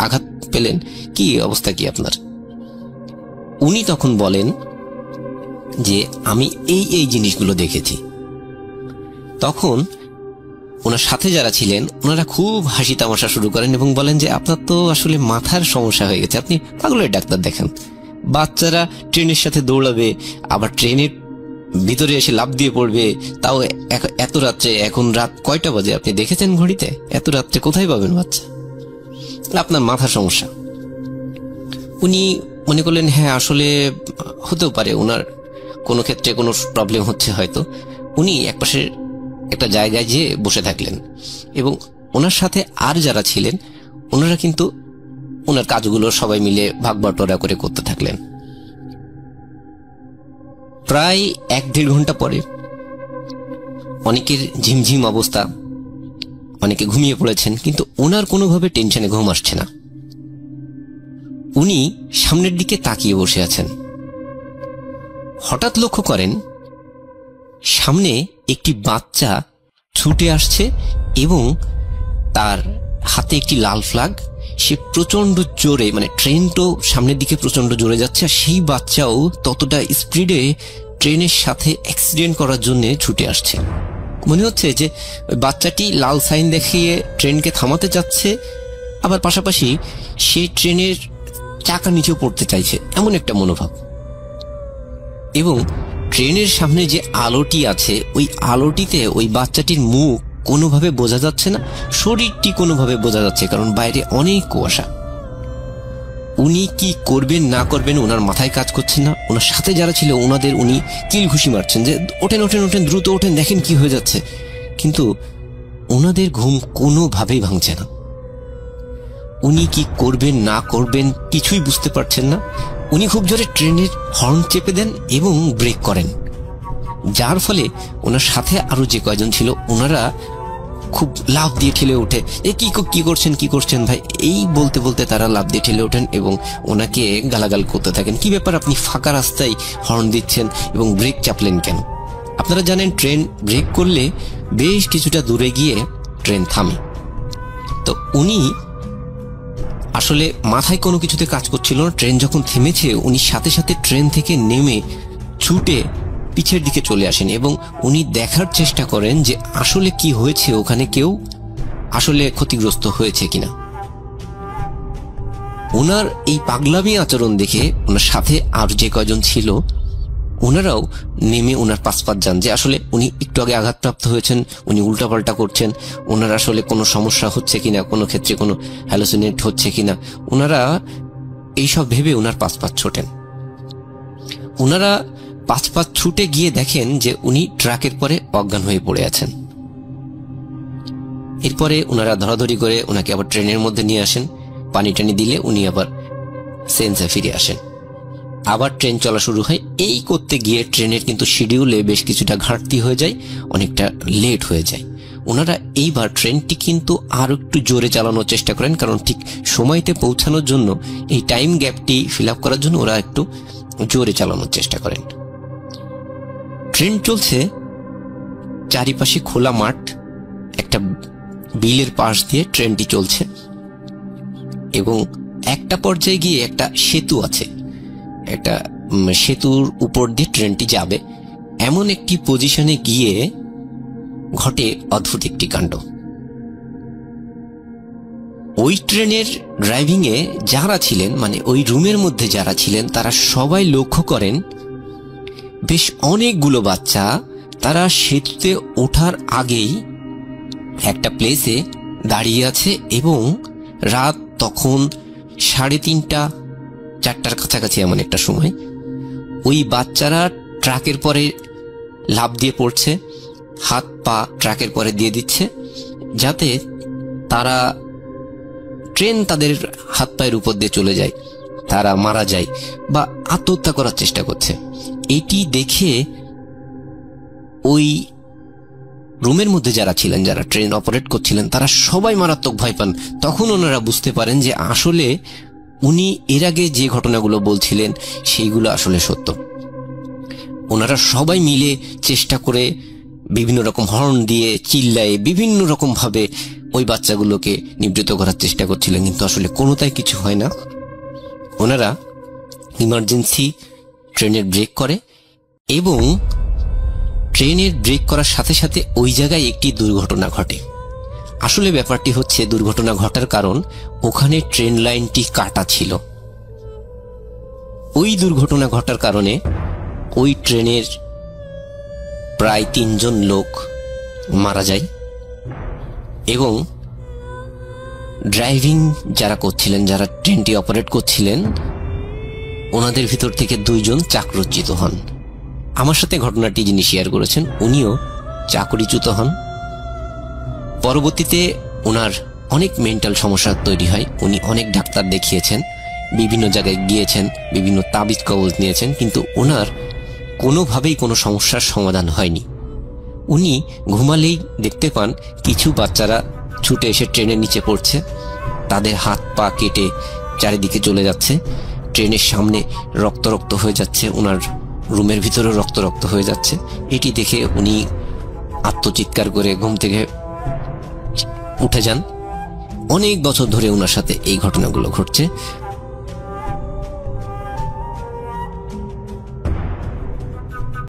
আঘাত পেলেন, কি অবস্থা কি আপনার? উনি তখন বলেন যে আমি এই এই জিনিসগুলো দেখেছি। তখন ওনার সাথে যারা ছিলেন ওনারা খুব হাসি তামাশা শুরু করেন এবং বলেন যে আপনার তো আসলে মাথার সমস্যা হয়ে গেছে, আপনি পাগলের ডাক্তার দেখান। বাচ্চারা ট্রেনের সাথে দৌড়াবে, আবার ট্রেনের ভিতরে এসে লাফ দিয়ে পড়বে, তাও এত রাত্রে। এখন রাত কয়টা বাজে আপনি দেখেছেন ঘড়িতে? এত রাত্রে কোথায় পাবেন বাচ্চা? আপনার মাথার সমস্যা। উনি মনে করলেন হ্যাঁ আসলে হতেও পারে, ওনার কোনো ক্ষেত্রে কোনো প্রবলেম হচ্ছে হয়তো। উনি একপাশে একটা জায়গায় যেয়ে বসে থাকলেন, এবং ওনার সাথে আর যারা ছিলেন ওনারা কিন্তু ওনার কাজগুলো সবাই মিলে ভাগ বাটোয়ারা করে করতে থাকলেন। প্রায় 1-1.5 ঘন্টা পরে অনেকের ঝিমঝিম অবস্থা, অনেকে ঘুমিয়ে পড়েছেন, কিন্তু ওনার কোনোভাবে টেনশনে ঘুম আসছে না। উনি সামনের দিকে তাকিয়ে বসে আছেন, হঠাৎ লক্ষ্য করেন সামনে একটি বাচ্চা ছুটে আসছে এবং তার হাতে একটি লাল ফ্ল্যাগ। সে প্রচন্ড জোরে, মানে ট্রেন তো সামনের দিকে প্রচন্ড জোরে যাচ্ছে, আর সেই বাচ্চাও ততটা স্পিডে ট্রেনের সাথে অ্যাক্সিডেন্ট করার জন্য ছুটে আসছে। মনে হচ্ছে যে বাচ্চাটি লাল সাইন দেখিয়ে ট্রেনকে থামাতে চাচ্ছে, আবার পাশাপাশি সে ট্রেনের চাকা নিচেও পড়তে চাইছে, এমন একটা মনোভাব। এবং ট্রেনের সামনে যে আলোটি আছে, ওই আলোটিতে ওই বাচ্চাটির মুখ কোনোভাবে বোঝা যাচ্ছে না, শরীরটি কোনোভাবে বোঝা যাচ্ছে, কারণ বাইরে অনেক কুয়াশা। উনি কি করবেন না করবেন ওনার মাথায় কাজ করছে না। ওনার সাথে যারা ছিল ওনাদের উনি কিল ঘুষি মারছেন যে ওঠেন ওঠেন ওঠেন, দ্রুত ওঠেন, দেখেন কি হয়ে যাচ্ছে। কিন্তু ওনাদের ঘুম কোনোভাবেই ভাঙছে না। উনি কি করবেন না করবেন কিছুই বুঝতে পারছেন না। উনি খুব জোরে ট্রেনের হর্ন চেপে দেন এবং ব্রেক করেন, যার ফলে ওনার সাথে আরো যে কয়জন ছিল ওনারা খুব লাফ দিয়ে ঠেলে ওঠে। কি করছেন ভাই, এই বলতে বলতে তারা লাফ দিয়ে ঠেলে ওঠেন এবং ওনাকে গালাগাল করতে থাকেন। কি ব্যাপার, আপনি ফাঁকা রাস্তায় হর্ন দিচ্ছেন এবং ব্রেক চাপলেন কেন? আপনারা জানেন ট্রেন ব্রেক করলে বেশ কিছুটা দূরে গিয়ে ট্রেন থামে। তো উনি আসলে মাথায় কোনো কিছুতে কাজ করছিল না। ট্রেন যখন থেমেছে উনি সাথে সাথে ট্রেন থেকে নেমে ছুটে পিছের দিকে চলে আসেন এবং উনি দেখার চেষ্টা করেন যে আসলে কি হয়েছে, ওখানে কেউ আসলে ক্ষতিগ্রস্ত হয়েছে কিনা। ওনার এই পাগলামি আচরণ দেখে ওনার সাথে আর যে কয়জন ছিল ওনারাও নেমে ওনার পাশপাত যান যে আসলে উনি একটু আগে আঘাতপ্রাপ্ত হয়েছেন, উনি উল্টাপাল্টা করছেন, ওনার আসলে কোনো সমস্যা হচ্ছে কিনা, কোনো ক্ষেত্রে কোনো হ্যালোসিনেট হচ্ছে কিনা। ওনারা এইসব ভেবে ওনার পাশপাত ছোটেন। ওনারা পাশপাত ছুটে গিয়ে দেখেন যে উনি ট্রাকের পরে অজ্ঞান হয়ে পড়ে আছেন। এরপরে ওনারা ধরাধরি করে ওনাকে আবার ট্রেনের মধ্যে নিয়ে আসেন। পানি টানি দিলে উনি আবার সেন্সে ফিরে আসেন। আবার ট্রেন চলা শুরু হয়। এই করতে গিয়ে ট্রেনের কিন্তু শিডিউলে বেশ কিছুটা ঘাটতি হয়ে যায়, অনেকটা লেট হয়ে যায়। ওনারা এইবার ট্রেনটি কিন্তু আরো একটু জোরে চালানোর চেষ্টা করেন, কারণ ঠিক সময়তে পৌঁছানোর জন্য এই টাইম গ্যাপটি ফিল আপ করার জন্য ওরা একটু জোরে চালানোর চেষ্টা করেন। ট্রেন চলছে, চারিপাশে খোলা মাঠ, একটা বিলের পাশ দিয়ে ট্রেনটি চলছে এবং একটা পর্যায়ে গিয়ে একটা সেতু আছে, একটা সেতুর উপর দিয়ে ট্রেনটি যাবে। এমন একটি পজিশনে গিয়ে ঘটে অদ্ভুত একটি কাণ্ড। ওই ট্রেনের ড্রাইভিং এ যারা ছিলেন, মানে ওই রুমের মধ্যে যারা ছিলেন, তারা সবাই লক্ষ্য করেন বেশ অনেকগুলো বাচ্চা তারা সেতুতে ওঠার আগেই একটা প্লেসে দাঁড়িয়ে আছে এবং রাত তখন 3:30-4টার কাছাকাছি এমন একটা সময়। ওই বাচ্চারা ট্রাকের পরে লাফ দিয়ে পড়ছে, হাত পা ট্রাকের পরে দিয়ে দিচ্ছে যাতে তারা ট্রেন তাদের হাত পায়ের উপর দিয়ে চলে যায়, তারা মারা যায় বা আত্মহত্যা করার চেষ্টা করছে। এটি দেখে ওই রুমের মধ্যে যারা ছিলেন, যারা ট্রেন অপারেট করছিলেন, তারা সবাই মারাত্মক ভয় পান। তখন ওনারা বুঝতে পারেন যে আসলে উনি এর আগে যে ঘটনাগুলো বলছিলেন সেইগুলো আসলে সত্য। ওনারা সবাই মিলে চেষ্টা করে বিভিন্ন রকম হর্ন দিয়ে চিল্লায়ে বিভিন্ন রকম ভাবে ওই বাচ্চাগুলোকে নিবৃত করার চেষ্টা করছিলেন, কিন্তু আসলে কোনোটাই কিছু হয় না। ওনারা ইমার্জেন্সি ট্রেনের ব্রেক করে এবং ট্রেনের ব্রেক করার সাথে সাথে ওই জায়গায় একটি দুর্ঘটনা ঘটে। আসলে ব্যাপারটি হচ্ছে, দুর্ঘটনা ঘটার কারণ ওখানে ট্রেন লাইনটি কাটা ছিল। ওই দুর্ঘটনা ঘটার কারণে ওই ট্রেনের প্রায় 3 জন লোক মারা যায় এবং ড্রাইভিং যারা করছিলেন, যারা ট্রেনটি অপারেট করছিলেন, ওনাদের ভিতর থেকে 2 জন চাকরচ্যুত হন। আমার সাথে ঘটনাটি যিনি শেয়ার করেছেন উনিও চাকরিচ্যুত হন। পরবর্তীতে ওনার অনেক মেন্টাল সমস্যা তৈরি হয়। উনি অনেক ডাক্তার দেখিয়েছেন, বিভিন্ন জায়গায় গিয়েছেন, বিভিন্ন তাবিজ কবজ নিয়েছেন, কিন্তু ওনার কোনোভাবেই কোনো সমস্যার সমাধান হয়নি। উনি ঘুমালেই দেখতে পান কিছু বাচ্চারা ছুটে এসে ট্রেনের নিচে পড়ছে, তাদের হাত পা কেটে চারিদিকে চলে যাচ্ছে, ট্রেনের সামনে রক্ত রক্ত হয়ে যাচ্ছে, ওনার রুমের ভিতরে রক্ত রক্ত হয়ে যাচ্ছে। এটি দেখে উনি আত্মচিৎকার করে ঘুম থেকে উঠে যান। অনেক বছর ধরে ওনার সাথে এই ঘটনাগুলো ঘটছে।